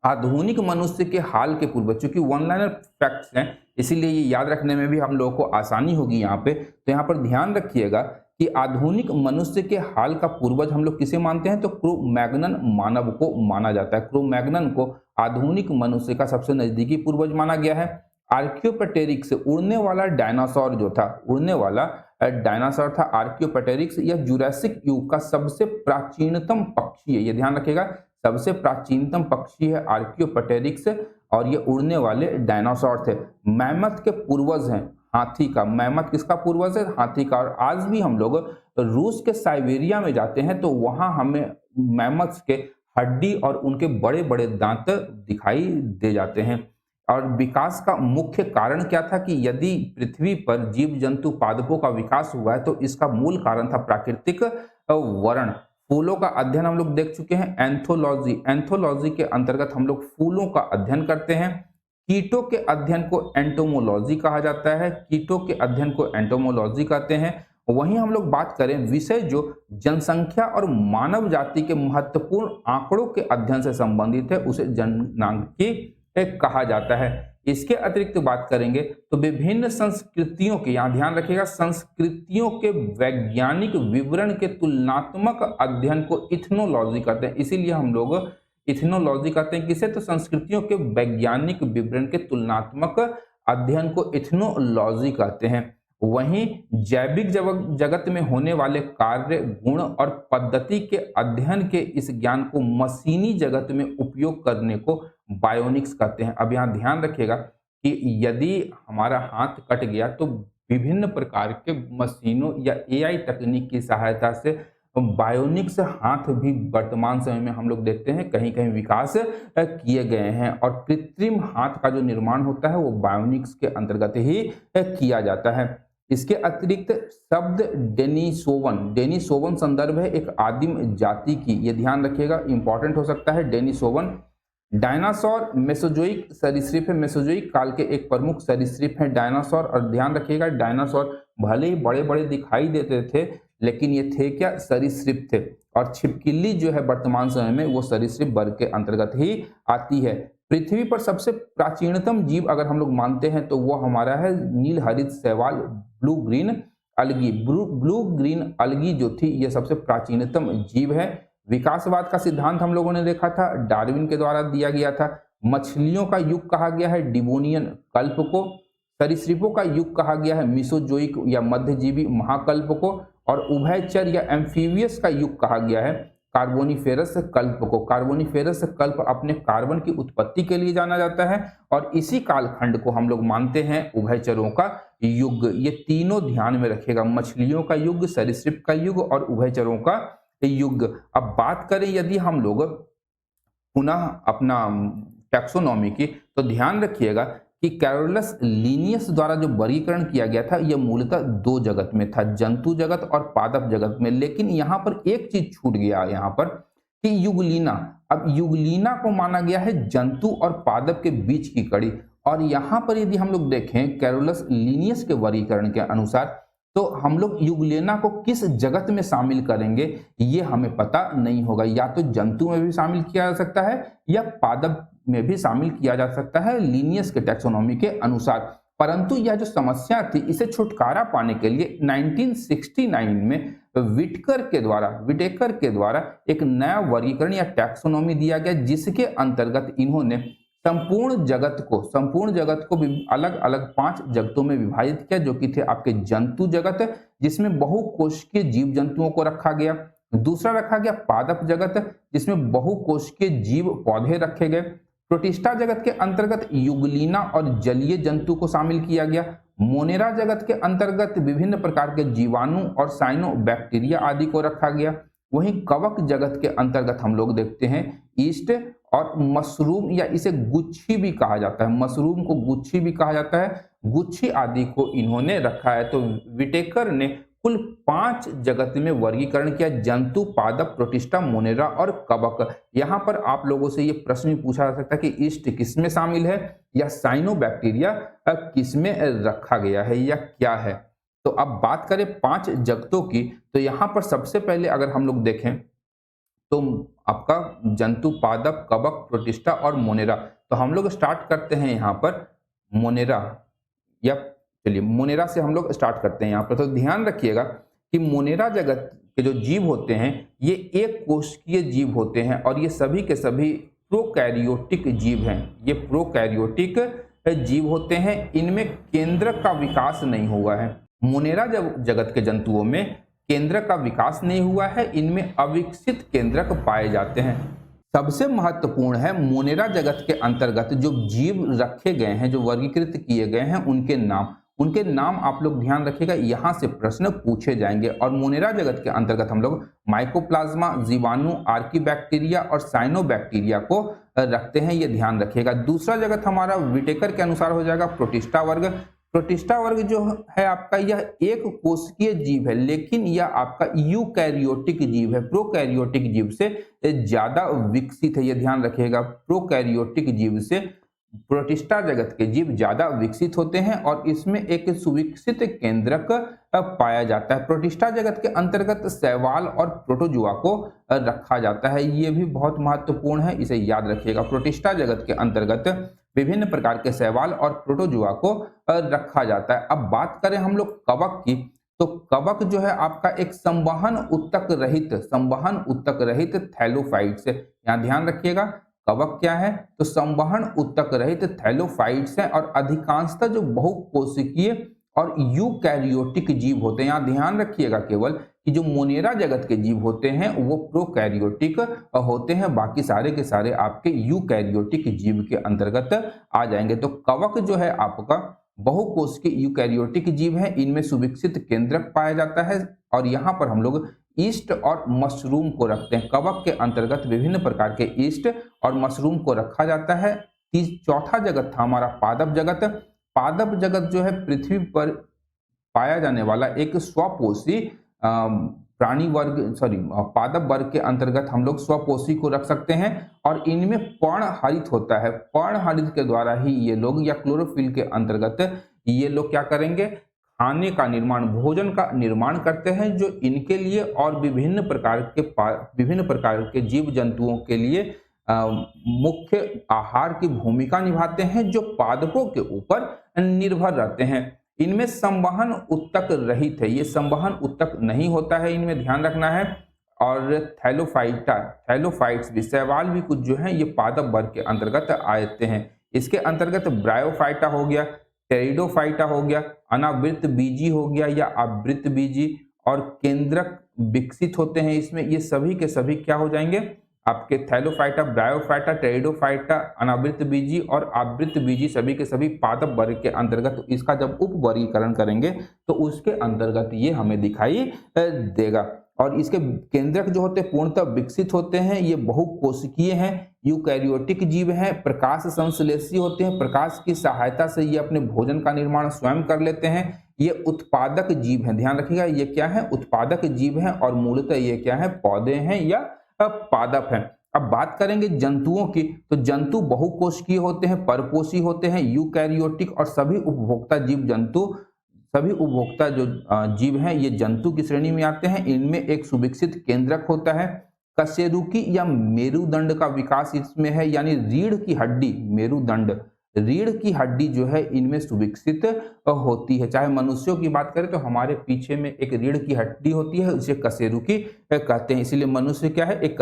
आधुनिक मनुष्य के हाल के पूर्वज, चूंकि वन लाइनर फैक्ट्स हैं इसीलिए ये याद रखने में भी हम लोगों को आसानी होगी यहाँ पे। तो यहाँ पर ध्यान रखिएगा कि आधुनिक मनुष्य के हाल का पूर्वज हम लोग किसे मानते हैं, तो क्रो-मैग्नन मानव को माना जाता है। क्रो-मैग्नन को आधुनिक मनुष्य का सबसे नजदीकी पूर्वज माना गया है। आर्कियोपेटेरिक्स, उड़ने वाला डायनासोर जो था, उड़ने वाला डायनासोर था आर्कियोपेटेरिक्स, या जुरासिक युग का सबसे प्राचीनतम पक्षी है। ये ध्यान रखिएगा, सबसे प्राचीनतम पक्षी है आर्कियोपेटेरिक्स, और ये उड़ने वाले डायनासोर थे। मैमथ के पूर्वज हैं हाथी का। मैमथ किसका पूर्वज है, हाथी का। और आज भी हम लोग रूस के साइबेरिया में जाते हैं तो वहां हमें मैमथ के हड्डी और उनके बड़े बड़े दांत दिखाई दे जाते हैं। और विकास का मुख्य कारण क्या था कि यदि पृथ्वी पर जीव जंतु पादपों का विकास हुआ है तो इसका मूल कारण था प्राकृतिक वर्ण। फूलों का अध्ययन हम लोग देख चुके हैं, एंथोलॉजी। एंथोलॉजी के अंतर्गत हम लोग फूलों का अध्ययन करते हैं। कीटों के अध्ययन को एंटोमोलॉजी कहा जाता है। कीटों के अध्ययन को एंटोमोलॉजी कहते हैं। वहीं हम लोग बात करें विषय जो जनसंख्या और मानव जाति के महत्वपूर्ण आंकड़ों के अध्ययन से संबंधित है, उसे जननांकी कहा जाता है। इसके अतिरिक्त बात करेंगे तो विभिन्न संस्कृतियों के, यहाँ ध्यान रखिएगा, संस्कृतियों के वैज्ञानिक विवरण के तुलनात्मक अध्ययन को इथनोलॉजी कहते हैं। इसीलिए हम लोग इथनोलॉजी कहते हैं किसे, तो संस्कृतियों के वैज्ञानिक विवरण के तुलनात्मक अध्ययन को इथनोलॉजी कहते हैं। वहीं जैविक जगत में होने वाले कार्य, गुण और पद्धति के अध्ययन के इस ज्ञान को मशीनी जगत में उपयोग करने को बायोनिक्स कहते हैं। अब यहाँ ध्यान रखिएगा कि यदि हमारा हाथ कट गया तो विभिन्न प्रकार के मशीनों या एआई तकनीक की सहायता से बायोनिक्स हाथ भी वर्तमान समय में हम लोग देखते हैं कहीं कहीं विकास किए गए हैं। और कृत्रिम हाथ का जो निर्माण होता है वो बायोनिक्स के अंतर्गत ही किया जाता है। इसके अतिरिक्त शब्द डेनिसोवन, डेनिसोवन संदर्भ है एक आदिम जाति की। ये ध्यान रखिएगा, इंपॉर्टेंट हो सकता है डेनिसोवन। डायनासोर मेसोजोइक सरीसृप है, मेसोजोइक काल के एक प्रमुख सरीसृप है डायनासोर। और ध्यान रखिएगा, डायनासोर भले ही बड़े बड़े दिखाई देते थे लेकिन ये थे क्या, सरीसृप थे। और छिपकली जो है वर्तमान समय में वो सरीसृप वर्ग के अंतर्गत ही आती है। पृथ्वी पर सबसे प्राचीनतम जीव अगर हम लोग मानते हैं तो वो हमारा है नील हरित शैवाल, ब्लू ग्रीन अलगी। ब्लू ग्रीन अलगी जो थी ये सबसे प्राचीनतम जीव है। विकासवाद का सिद्धांत हम लोगों ने देखा था, डार्विन के द्वारा दिया गया था। मछलियों का युग कहा गया है डिवोनियन कल्प को। सरीसृपों का युग कहा गया है मीसोजोइक या मध्यजीवी महाकल्प को, और उभयचर या एम्फीबियस का युग कहा गया है कार्बोनिफेरस कल्प को। कार्बोनिफेरस कल्प अपने कार्बन की उत्पत्ति के लिए जाना जाता है और इसी कालखंड को हम लोग मानते हैं उभयचरों का युग। ये तीनों ध्यान में रखिएगा, मछलियों का युग, सरीसृप का युग और उभयचरों का युग। अब बात करें यदि हम लोग पुनः अपना टैक्सोनॉमी की, तो ध्यान रखिएगा कि कैरोलस लीनियस द्वारा जो वर्गीकरण किया गया था यह मूलतः दो जगत में था, जंतु जगत और पादप जगत में। लेकिन यहाँ पर एक चीज छूट गया यहाँ पर कि युगलीना, अब युगलीना को माना गया है जंतु और पादप के बीच की कड़ी। और यहाँ पर यदि हम लोग देखें कैरोलस लीनियस के वर्गीकरण के अनुसार, तो हम लोग युगलेना को किस जगत में शामिल करेंगे ये हमें पता नहीं होगा। या तो जंतु में भी शामिल किया जा सकता है या पादप में भी शामिल किया जा सकता है लीनियस के टैक्सोनॉमी के अनुसार। परंतु यह जो समस्या थी इसे छुटकारा पाने के लिए 1969 में विटेकर के द्वारा एक नया वर्गीकरण या टैक्सोनॉमी दिया गया, जिसके अंतर्गत इन्होंने संपूर्ण जगत को अलग अलग 5 जगतों में विभाजित किया, जो कि थे आपके जंतु जगत, जिसमें बहुकोशिकीय जीव जंतुओं को रखा गया। दूसरा रखा गया पादप जगत, जिसमें बहुकोशिकीय जीव पौधे रखे गए। प्रोटिस्टा जगत के अंतर्गत युगलीना और जलीय जंतु को शामिल किया गया। मोनेरा जगत के अंतर्गत विभिन्न प्रकार के जीवाणु और साइनोबैक्टीरिया आदि को रखा गया। वहीं कवक जगत के अंतर्गत हम लोग देखते हैं ईस्ट और मशरूम, या इसे गुच्छी भी कहा जाता है, मशरूम को गुच्छी भी कहा जाता है, गुच्छी आदि को इन्होंने रखा है। तो विटेकर ने कुल 5 जगत में वर्गीकरण किया, जंतु, पादप, प्रोटिस्टा, मोनेरा और कवक। यहाँ पर आप लोगों से ये प्रश्न पूछा जा सकता है कि ईस्ट किसमें शामिल है या साइनोबैक्टीरिया किसमें रखा गया है या क्या है। तो अब बात करें 5 जगतों की, तो यहाँ पर सबसे पहले अगर हम लोग देखें तो आपका जंतु, पादप, कवक, प्रोटिस्टा और मोनेरा। तो हम लोग स्टार्ट करते हैं यहाँ पर मोनेरा, या चलिए मोनेरा से हम लोग स्टार्ट करते हैं यहाँ पर। तो ध्यान रखिएगा कि मोनेरा जगत के जो जीव होते हैं ये एक कोशिकीय जीव होते हैं और ये सभी के सभी प्रोकैरियोटिक जीव हैं। ये प्रोकैरियोटिक जीव होते हैं, इनमें केंद्रक का विकास नहीं हुआ है। मोनेरा जगत के जंतुओं में केंद्रक का विकास नहीं हुआ है, इनमें अविकसित केंद्रक पाए जाते हैं। सबसे महत्वपूर्ण है मोनेरा जगत के अंतर्गत जो जीव रखे गए हैं, जो वर्गीकृत किए गए हैं, उनके नाम आप लोग ध्यान रखिएगा, यहाँ से प्रश्न पूछे जाएंगे। और मोनेरा जगत के अंतर्गत हम लोग माइकोप्लाज्मा, जीवाणु, आर्कीबैक्टीरिया और साइनोबैक्टीरिया को रखते हैं, ये ध्यान रखिएगा। दूसरा जगत हमारा विटेकर के अनुसार हो जाएगा प्रोटिस्टा वर्ग। प्रोटिस्टा वर्ग जो है आपका यह एक कोशिकीय जीव है, लेकिन यह आपका यूकैरियोटिक जीव है, प्रोकैरियोटिक जीव से ज्यादा विकसित है, यह ध्यान रखिएगा। प्रोकैरियोटिक जीव से प्रोटिस्टा जगत के जीव ज्यादा विकसित होते हैं और इसमें एक सुविकसित केंद्रक पाया जाता है। प्रोटिस्टा जगत के अंतर्गत शैवाल और प्रोटोजुआ को रखा जाता है, ये भी बहुत महत्वपूर्ण है, इसे याद रखिएगा। प्रोटिस्टा जगत के अंतर्गत विभिन्न प्रकार के शैवाल और प्रोटोजुआ को रखा जाता है। अब बात करें हम लोग कवक की, तो कवक जो है आपका एक संवहन उत्तक रहित थैलोफाइट्स है। यहाँ ध्यान रखिएगा कवक क्या है, तो संवहन उत्तक रहित थैलोफाइट्स है और अधिकांशतः जो बहुकोशिकीय और यूकैरियोटिक जीव होते हैं। यहाँ ध्यान रखिएगा केवल कि जो मोनेरा जगत के जीव होते हैं वो प्रोकैरियोटिक होते हैं, बाकी सारे के सारे आपके यूकैरियोटिक जीव के अंतर्गत आ जाएंगे। तो कवक जो है आपका बहुकोशिकीय यूकैरियोटिक जीव है, इनमें सुविकसित केंद्रक पाया जाता है और यहाँ पर हम लोग ईस्ट और मशरूम को रखते हैं। कवक के अंतर्गत विभिन्न प्रकार के ईस्ट और मशरूम को रखा जाता है। चौथा जगत था हमारा पादप जगत। पादप जगत जो है पृथ्वी पर पाया जाने वाला एक स्वपोषी प्राणी वर्ग, पादप वर्ग के अंतर्गत हम लोग स्वपोषी को रख सकते हैं और इनमें पर्णहरित होता है। पर्णहरित के द्वारा ही ये लोग, या क्लोरोफिल के अंतर्गत ये लोग क्या करेंगे, खाने का निर्माण, भोजन का निर्माण करते हैं, जो इनके लिए और विभिन्न प्रकार के जीव जंतुओं के लिए मुख्य आहार की भूमिका निभाते हैं, जो पादपों के ऊपर निर्भर रहते हैं। इनमें संवहन उत्तक रहित है, ये संवहन उत्तक नहीं होता है, इनमें ध्यान रखना है। और थैलोफाइट्स भी, शैवाल भी कुछ जो है ये पादप वर्ग के अंतर्गत आते हैं। इसके अंतर्गत ब्रायोफाइटा हो गया, टेरिडोफाइटा हो गया, अनावृत बीजी हो गया या आवृत बीजी, और केंद्रक विकसित होते हैं इसमें। ये सभी के सभी क्या हो जाएंगे आपके थैलोफाइटा, ब्रायोफाइटा, टेरिडोफाइटा, अनावृत बीजी और आवृत बीजी सभी के सभी पादप वर्ग के अंतर्गत। तो इसका जब उप वर्गीकरण करेंगे तो उसके अंतर्गत ये हमें दिखाई देगा। और इसके केंद्रक जो होते हैं पूर्णतः विकसित होते हैं, ये बहुकोशिकीय हैं, यूकैरियोटिक जीव हैं, प्रकाश संश्लेषी होते हैं, प्रकाश की सहायता से ये अपने भोजन का निर्माण स्वयं कर लेते हैं। ये उत्पादक जीव हैं, ध्यान रखिएगा ये क्या है, उत्पादक जीव हैं, और मूलतः ये क्या है, पौधे हैं या पादप हैं। अब बात करेंगे जंतुओं की, तो जंतु बहुकोशिकीय होते हैं, परपोषी होते हैं, यूकैरियोटिक, और सभी उपभोक्ता जीव जंतु, सभी उपभोक्ता जो जीव हैं ये जंतु की श्रेणी में आते हैं। इनमें एक सुविकसित केंद्रक होता है। कशेरुकी या मेरुदंड का विकास इसमें है, यानी रीढ़ की हड्डी, मेरुदंड, रीढ़ की हड्डी जो है इनमें सुविकसित होती है। चाहे मनुष्यों की बात करें तो हमारे पीछे में एक रीढ़ की हड्डी होती है, उसे कशेरुकी कहते हैं। इसीलिए मनुष्य क्या है, एक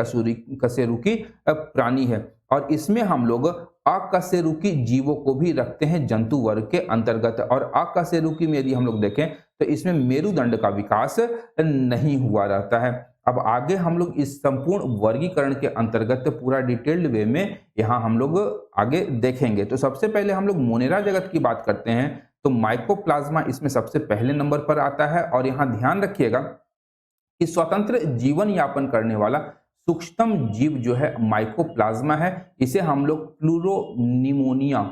कशेरुकी प्राणी है। और इसमें हम लोग अकशेरुकी जीवों को भी रखते हैं जंतु वर्ग के अंतर्गत। और अकशेरुकी में यदि हम लोग देखें तो इसमें मेरुदंड का विकास नहीं हुआ रहता है। अब आगे हम लोग इस संपूर्ण वर्गीकरण के अंतर्गत पूरा डिटेल्ड वे में यहाँ हम लोग आगे देखेंगे। तो सबसे पहले हम लोग मोनेरा जगत की बात करते हैं, तो माइकोप्लाज्मा इसमें सबसे पहले नंबर पर आता है। और यहाँ ध्यान रखिएगा कि स्वतंत्र जीवन यापन करने वाला सूक्ष्मतम जीव जो है माइकोप्लाज्मा है। इसे हम लोग प्लूरोनिमोनिया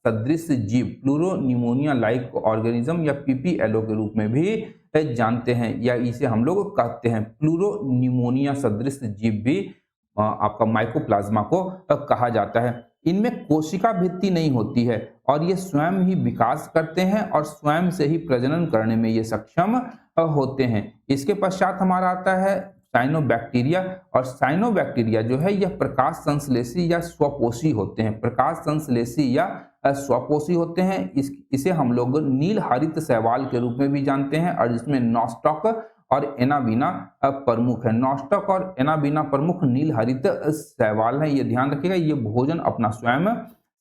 सदृश जीव, प्लूरोनिमोनिया लाइक ऑर्गेनिज्म या पीपीएलओ के रूप में भी जानते हैं, या इसे हम लोग कहते हैं प्लूरोनिमोनिया सदृश जीव भी आपका माइकोप्लाज्मा को कहा जाता है। इनमें कोशिका भित्ति नहीं होती है और ये स्वयं ही विकास करते हैं और स्वयं से ही प्रजनन करने में ये सक्षम होते हैं। इसके पश्चात हमारा आता है साइनोबैक्टीरिया, और साइनोबैक्टीरिया जो है यह प्रकाश संश्लेषी या स्वपोषी होते हैं, प्रकाश संश्लेषी या स्वपोषी होते हैं। इसे हम लोग नील हरित शैवाल के रूप में भी जानते हैं, और जिसमें नॉस्टॉक और एनाबीना प्रमुख है। नॉस्टॉक और एनाबीना प्रमुख नील हरित शैवाल है, ये ध्यान रखिएगा। ये भोजन अपना स्वयं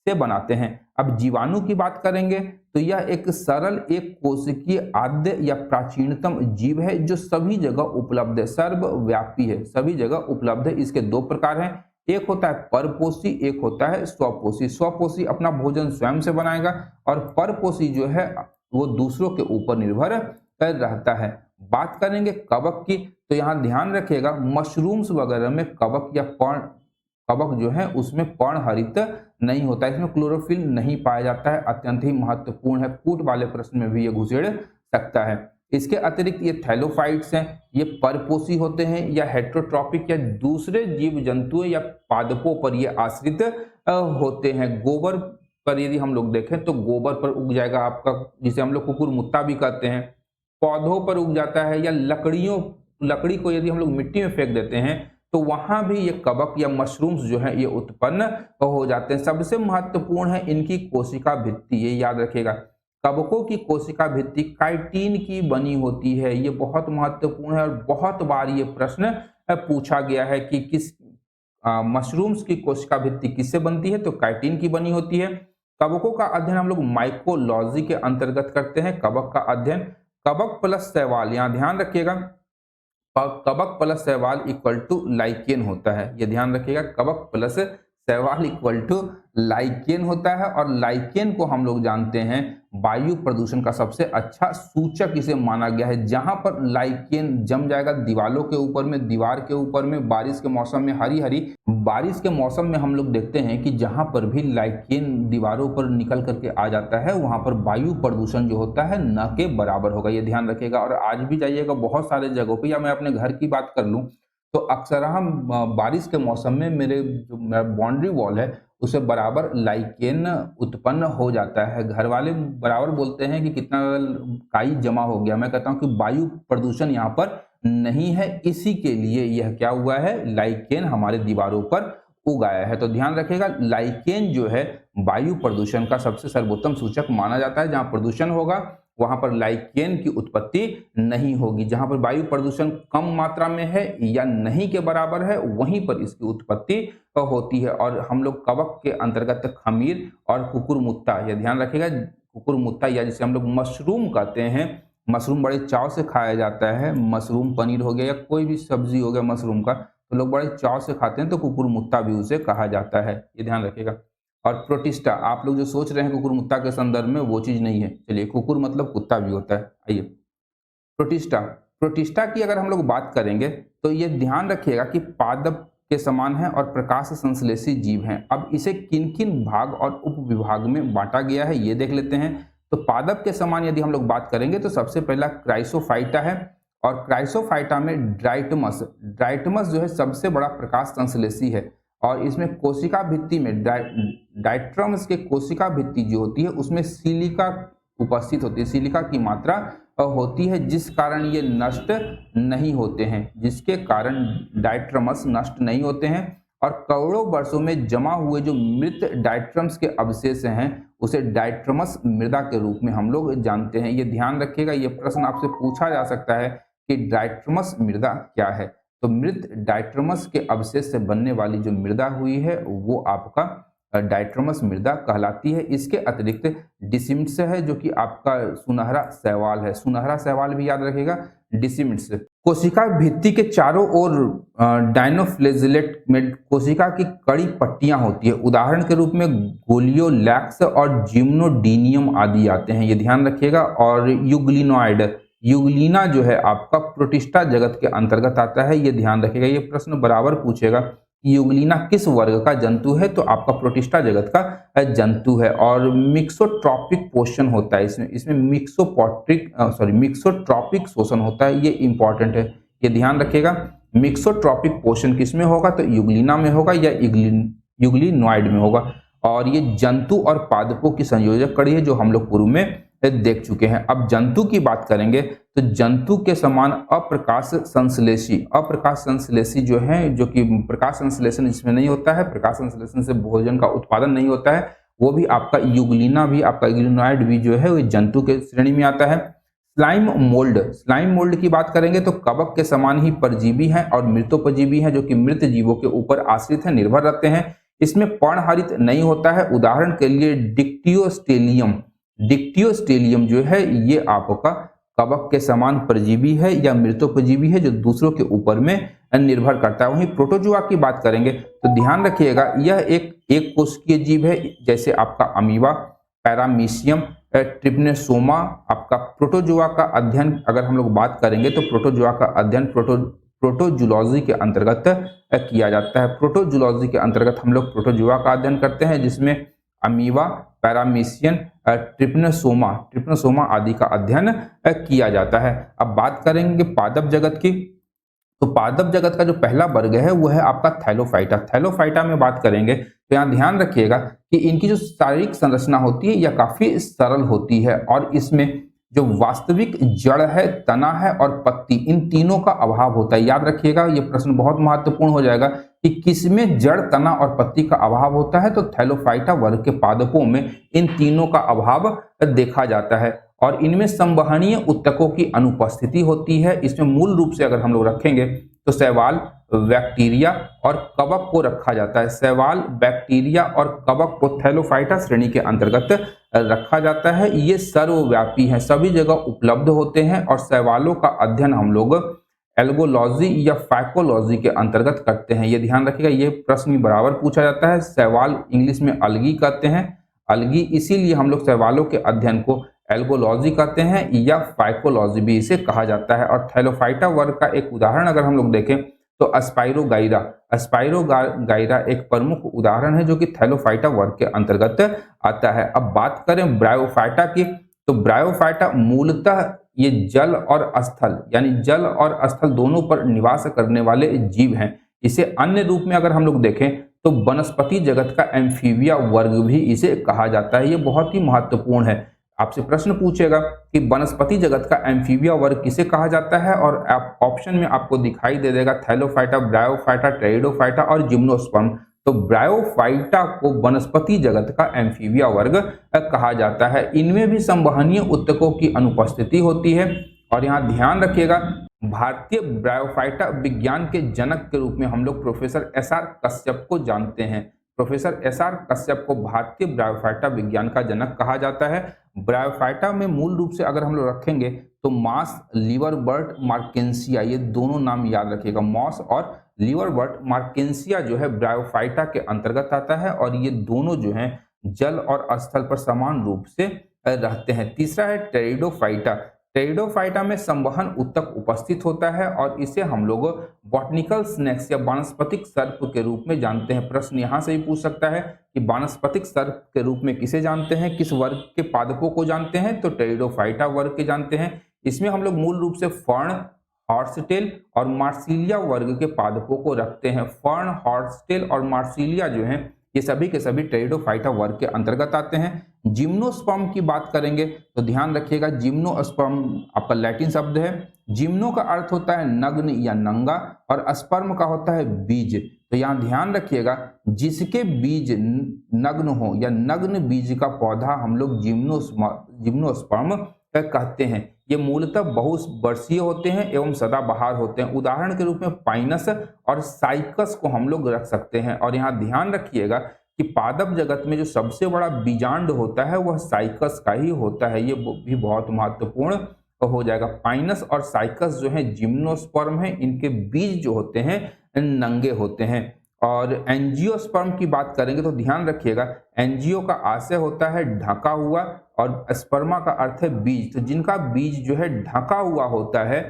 से बनाते हैं। अब जीवाणु की बात करेंगे तो यह एक सरल एक कोशिकीय आद्य या प्राचीनतम जीव है जो सभी जगह उपलब्ध है, सर्वव्यापी है, सभी जगह उपलब्ध है। इसके दो प्रकार हैं, एक होता है परपोषी, एक होता है स्वपोषी। स्वपोषी अपना भोजन स्वयं से बनाएगा और परपोषी जो है वो दूसरों के ऊपर निर्भर रहता है। बात करेंगे कवक की, तो यहाँ ध्यान रखिएगा मशरूम्स वगैरह में कवक या कवक जो है उसमें पर्णहरित नहीं होता है, इसमें क्लोरोफिल नहीं पाया जाता है, अत्यंत ही महत्वपूर्ण है। कूट वाले प्रश्न में भी ये घुसेड़ सकता है। इसके अतिरिक्त ये थैलोफाइट्स हैं, ये परपोषी होते हैं या हेट्रोट्रॉपिक या दूसरे जीव जंतुओं या पादपों पर ये आश्रित होते हैं। गोबर पर यदि हम लोग देखें तो गोबर पर उग जाएगा आपका, जिसे हम लोग कुकुरमुत्ता भी कहते हैं। पौधों पर उग जाता है, या लकड़ी को यदि हम लोग मिट्टी में फेंक देते हैं तो वहां भी ये कवक या मशरूम्स जो है ये उत्पन्न हो जाते हैं। सबसे महत्वपूर्ण है इनकी कोशिका भित्ति, ये याद रखिएगा। कवकों की कोशिका भित्ति काइटिन की बनी होती है, ये बहुत महत्वपूर्ण है और बहुत बार ये प्रश्न पूछा गया है कि किस मशरूम्स की कोशिका भित्ति किससे बनती है, तो काइटिन की बनी होती है। कवकों का अध्ययन हम लोग माइकोलॉजी के अंतर्गत करते हैं। कवक का अध्ययन, कवक प्लस शैवाल, यहाँ ध्यान रखिएगा कवक प्लस शैवाल इक्वल टू लाइकेन होता है, ये ध्यान रखिएगा। कवक प्लस शैवाल इक्वल टू लाइकेन होता है, और लाइकेन को हम लोग जानते हैं वायु प्रदूषण का सबसे अच्छा सूचक इसे माना गया है। जहां पर लाइकेन जम जाएगा दीवारों के ऊपर में, दीवार के ऊपर में, बारिश के मौसम में, हरी हरी बारिश के मौसम में हम लोग देखते हैं कि जहां पर भी लाइकेन दीवारों पर निकल करके आ जाता है वहां पर वायु प्रदूषण जो होता है न के बराबर होगा, ये ध्यान रखिएगा। और आज भी जाइएगा बहुत सारे जगहों पर, या मैं अपने घर की बात कर लूँ तो अक्सर हम बारिश के मौसम में मेरे जो बाउंड्री वॉल है उसे बराबर लाइकेन उत्पन्न हो जाता है। घर वाले बराबर बोलते हैं कि कितना काई जमा हो गया, मैं कहता हूं कि वायु प्रदूषण यहाँ पर नहीं है, इसी के लिए यह क्या हुआ है, लाइकेन हमारे दीवारों पर उगाया है। तो ध्यान रखिएगा लाइकेन जो है वायु प्रदूषण का सबसे सर्वोत्तम सूचक माना जाता है। जहाँ प्रदूषण होगा वहां पर लाइकेन की उत्पत्ति नहीं होगी। जहां पर वायु प्रदूषण कम मात्रा में है या नहीं के बराबर है, वहीं पर इसकी उत्पत्ति होती है। और हम लोग कवक के अंतर्गत खमीर और कुकुरमुत्ता, यह ध्यान रखिएगा, कुकुरमुत्ता या जिसे हम लोग मशरूम कहते हैं, मशरूम बड़े चाव से खाया जाता है। मशरूम पनीर हो गया या कोई भी सब्जी हो गया मशरूम का, तो लोग बड़े चाव से खाते हैं, तो कुकुरमुत्ता भी उसे कहा जाता है, ये ध्यान रखिएगा। और प्रोटिस्टा, आप लोग जो सोच रहे हैं कुकुरमुत्ता के संदर्भ में, वो चीज नहीं है। चलिए, कुकुर मतलब कुत्ता भी होता है। आइए, प्रोटिस्टा, प्रोटिस्टा की अगर हम लोग बात करेंगे तो ये ध्यान रखिएगा कि पादप के समान है और प्रकाश संश्लेषी जीव हैं। अब इसे किन किन भाग और उपविभाग में बांटा गया है ये देख लेते हैं। तो पादप के समान यदि हम लोग बात करेंगे तो सबसे पहला क्राइसोफाइटा है, और क्राइसोफाइटा में ड्राइटमस, ड्राइटमस जो है सबसे बड़ा प्रकाश संश्लेषी है। और इसमें कोशिका भित्ति में डाइट्रम्स के कोशिका भित्ति जो होती है उसमें सिलिका उपस्थित होती है, सिलिका की मात्रा होती है, जिस कारण ये नष्ट नहीं होते हैं, जिसके कारण डाइट्रमस नष्ट नहीं होते हैं। और करोड़ों वर्षों में जमा हुए जो मृत डाइट्रम्स के अवशेष हैं उसे डाइट्रमस मृदा के रूप में हम लोग जानते हैं। ये ध्यान रखिएगा, ये प्रश्न आपसे पूछा जा सकता है कि डाइट्रमस मृदा क्या है। तो मृत डाइट्रमस के अवशेष से बनने वाली जो मृदा हुई है वो आपका डाइट्रमस मृदा कहलाती है। इसके अतिरिक्त डिसिमिट्स है जो कि आपका सुनहरा शैवाल है, सुनहरा शैवाल भी याद रखिएगा, डिसिमिट्स। कोशिका भित्ति के चारों ओर डाइनोफ्लेजिलेट में कोशिका की कड़ी पट्टियां होती है, उदाहरण के रूप में गोलियोलैक्स और जिम्नोडीनियम आदि आते हैं, ये ध्यान रखिएगा। और युग्लिनॉइड, युग्लिना जो है आपका प्रोटिस्टा जगत के अंतर्गत आता है, ये ध्यान रखिएगा। ये प्रश्न बराबर पूछेगा, युग्लिना किस वर्ग का जंतु है, तो आपका प्रोटिस्टा जगत का जंतु है। और मिक्सोट्रॉपिक पोषण होता है इसमें मिक्सोट्रॉपिक शोषण होता है, ये इंपॉर्टेंट है, ये ध्यान रखिएगा। मिक्सोट्रॉपिक पोषण किसमें होगा, तो युग्लिना में होगा या युग्लिनॉइड में होगा। और ये जंतु और पादपों की संयोजक कड़ी है जो हम लोग पूर्व में देख चुके हैं। अब जंतु की बात करेंगे तो जंतु के समान अप्रकाश संश्लेषी जो है, जो कि प्रकाश संश्लेषण इसमें नहीं होता है, प्रकाश संश्लेषण से भोजन का उत्पादन नहीं होता है, वो भी आपका युग्लिना भी, आपका युग्लिनॉइड भी जो है वो जंतु के श्रेणी में आता है। स्लाइम मोल्ड की बात करेंगे तो कवक के समान ही परजीवी हैं और मृतोपजीवी हैं, जो कि मृत जीवों के ऊपर आश्रित है, निर्भर रहते हैं। इसमें पर्णहरित नहीं होता है, उदाहरण के लिए डिक्टियोस्टेलियम जो है ये आपका कवक के समान परजीवी है या मृतोपजीवी है जो दूसरों के ऊपर में निर्भर करता है। वहीं प्रोटोजुआ की बात करेंगे तो ध्यान रखिएगा, यह एक कोशिकीय जीव है, जैसे आपका अमीबा, पैरामीशियम, ट्रिप्नेसोमा। आपका प्रोटोजुआ का अध्ययन अगर हम लोग बात करेंगे तो प्रोटोजुआ का अध्ययन प्रोटोजूलॉजी के अंतर्गत किया जाता है। प्रोटोजूलॉजी के अंतर्गत हम लोग प्रोटोजुआ का अध्ययन करते हैं, जिसमें अमीबा, पैरामीशियन, ट्रिप्नोसोमा आदि का अध्ययन किया जाता है। अब बात करेंगे पादप जगत की, तो पादप जगत का जो पहला वर्ग है वो है आपका थैलोफाइटा। थैलोफाइटा में बात करेंगे तो यहाँ ध्यान रखिएगा कि इनकी जो शारीरिक संरचना होती है यह काफी सरल होती है, और इसमें जो वास्तविक जड़ है, तना है और पत्ती, इन तीनों का अभाव होता है। याद रखिएगा, ये प्रश्न बहुत महत्वपूर्ण हो जाएगा कि किसमें जड़, तना और पत्ती का अभाव होता है, तो थैलोफाइटा वर्ग के पादपों में इन तीनों का अभाव देखा जाता है। और इनमें संवहनीय ऊतकों की अनुपस्थिति होती है। इसमें मूल रूप से अगर हम लोग रखेंगे तो शैवाल, बैक्टीरिया और कवक को रखा जाता है। शैवाल, बैक्टीरिया और कवक को थैलोफाइटा श्रेणी के अंतर्गत रखा जाता है। ये सर्वव्यापी हैं, सभी जगह उपलब्ध होते हैं। और शैवालों का अध्ययन हम लोग एल्गोलॉजी या फाइकोलॉजी के अंतर्गत करते हैं, ये ध्यान रखिएगा। ये प्रश्न बराबर पूछा जाता है। शैवाल इंग्लिश में अलगी कहते हैं, अलगी, इसीलिए हम लोग शैवालों के अध्ययन को एल्गोलॉजी कहते हैं या फाइकोलॉजी भी इसे कहा जाता है। और थैलोफाइटा वर्ग का एक उदाहरण अगर हम लोग देखें तो अस्पाइरोगाइरा एक प्रमुख उदाहरण है जो कि थैलोफाइटा वर्ग के अंतर्गत आता है। अब बात करें ब्रायोफाइटा की, तो ब्रायोफाइटा मूलतः ये जल और स्थल, यानी जल और स्थल दोनों पर निवास करने वाले जीव हैं। इसे अन्य रूप में अगर हम लोग देखें तो वनस्पति जगत का एम्फीबिया वर्ग भी इसे कहा जाता है। ये बहुत ही महत्वपूर्ण है। आपसे प्रश्न पूछेगा कि वनस्पति जगत का एम्फीबिया वर्ग किसे कहा जाता है, और ऑप्शन में आपको दिखाई दे देगा थैलोफाइटा, ब्रायोफाइटा, टेरिडोफाइटा और जिम्नोस्पर्म। तो ब्रायोफाइटा को वनस्पति जगत का एम्फीबिया वर्ग कहा जाता है। इनमें भी संवहनीय ऊतकों की अनुपस्थिति होती है। और यहाँ ध्यान रखिएगा, भारतीय ब्रायोफाइटा विज्ञान के जनक के रूप में हम लोग प्रोफेसर एस.आर. कश्यप को जानते हैं। Professor SR. कश्यप को भारतीय ब्रायोफाइटा विज्ञान का जनक कहा जाता है। ब्रायोफाइटा में मूल रूप से अगर हम लोग रखेंगे तो मॉस, लीवरबर्ट, मार्केंसिया, ये दोनों नाम याद रखिएगा। मॉस और लीवरबर्ट मार्केंसिया जो है ब्रायोफाइटा के अंतर्गत आता है और ये दोनों जो हैं जल और स्थल पर समान रूप से रहते हैं। तीसरा है टेरिडोफाइटा। टेरिडोफाइटा में संवहन ऊतक उपस्थित होता है और इसे हम लोग बॉटनिकल स्नेक्स या वानस्पतिक सर्प के रूप में जानते हैं। प्रश्न यहाँ से भी पूछ सकता है कि वानस्पतिक सर्प के रूप में किसे जानते हैं, किस वर्ग के पादपों को जानते हैं, तो टेरिडोफाइटा वर्ग के जानते हैं। इसमें हम लोग मूल रूप से फर्न, हॉर्सटेल और मार्सिलिया वर्ग के पादपों को रखते हैं। फर्न, हॉर्सटेल और मार्सिलिया जो हैं ये सभी के सभी टेरिडोफाइटा वर्ग के अंतर्गत आते हैं। जिम्नोस्पर्म की बात करेंगे तो ध्यान रखिएगा, जिम्नोस्पर्म आपका लैटिन शब्द है। जिम्नो का अर्थ होता है नग्न या नंगा और स्पर्म का होता है बीज। तो यहाँ ध्यान रखिएगा, जिसके बीज नग्न हो या नग्न बीज का पौधा हम लोग जिम्नोस्पर्म कहते हैं। ये मूलतः बहुवर्षीय होते हैं एवं सदाबहार होते हैं। उदाहरण के रूप में पाइनस और साइकस को हम लोग रख सकते हैं। और यहाँ ध्यान रखिएगा कि पादप जगत में जो सबसे बड़ा बीजांड होता है वह साइकस का ही होता है। ये भी बहुत महत्वपूर्ण हो जाएगा। पाइनस और साइकस जो है जिम्नोस्पर्म है, इनके बीज जो होते हैं नंगे होते हैं। और एंजियोस्पर्म की बात करेंगे तो ध्यान रखिएगा, एंजियो का आशय होता है ढका हुआ और स्पर्मा का अर्थ है बीज। तो जिनका बीज जो है ढका हुआ होता है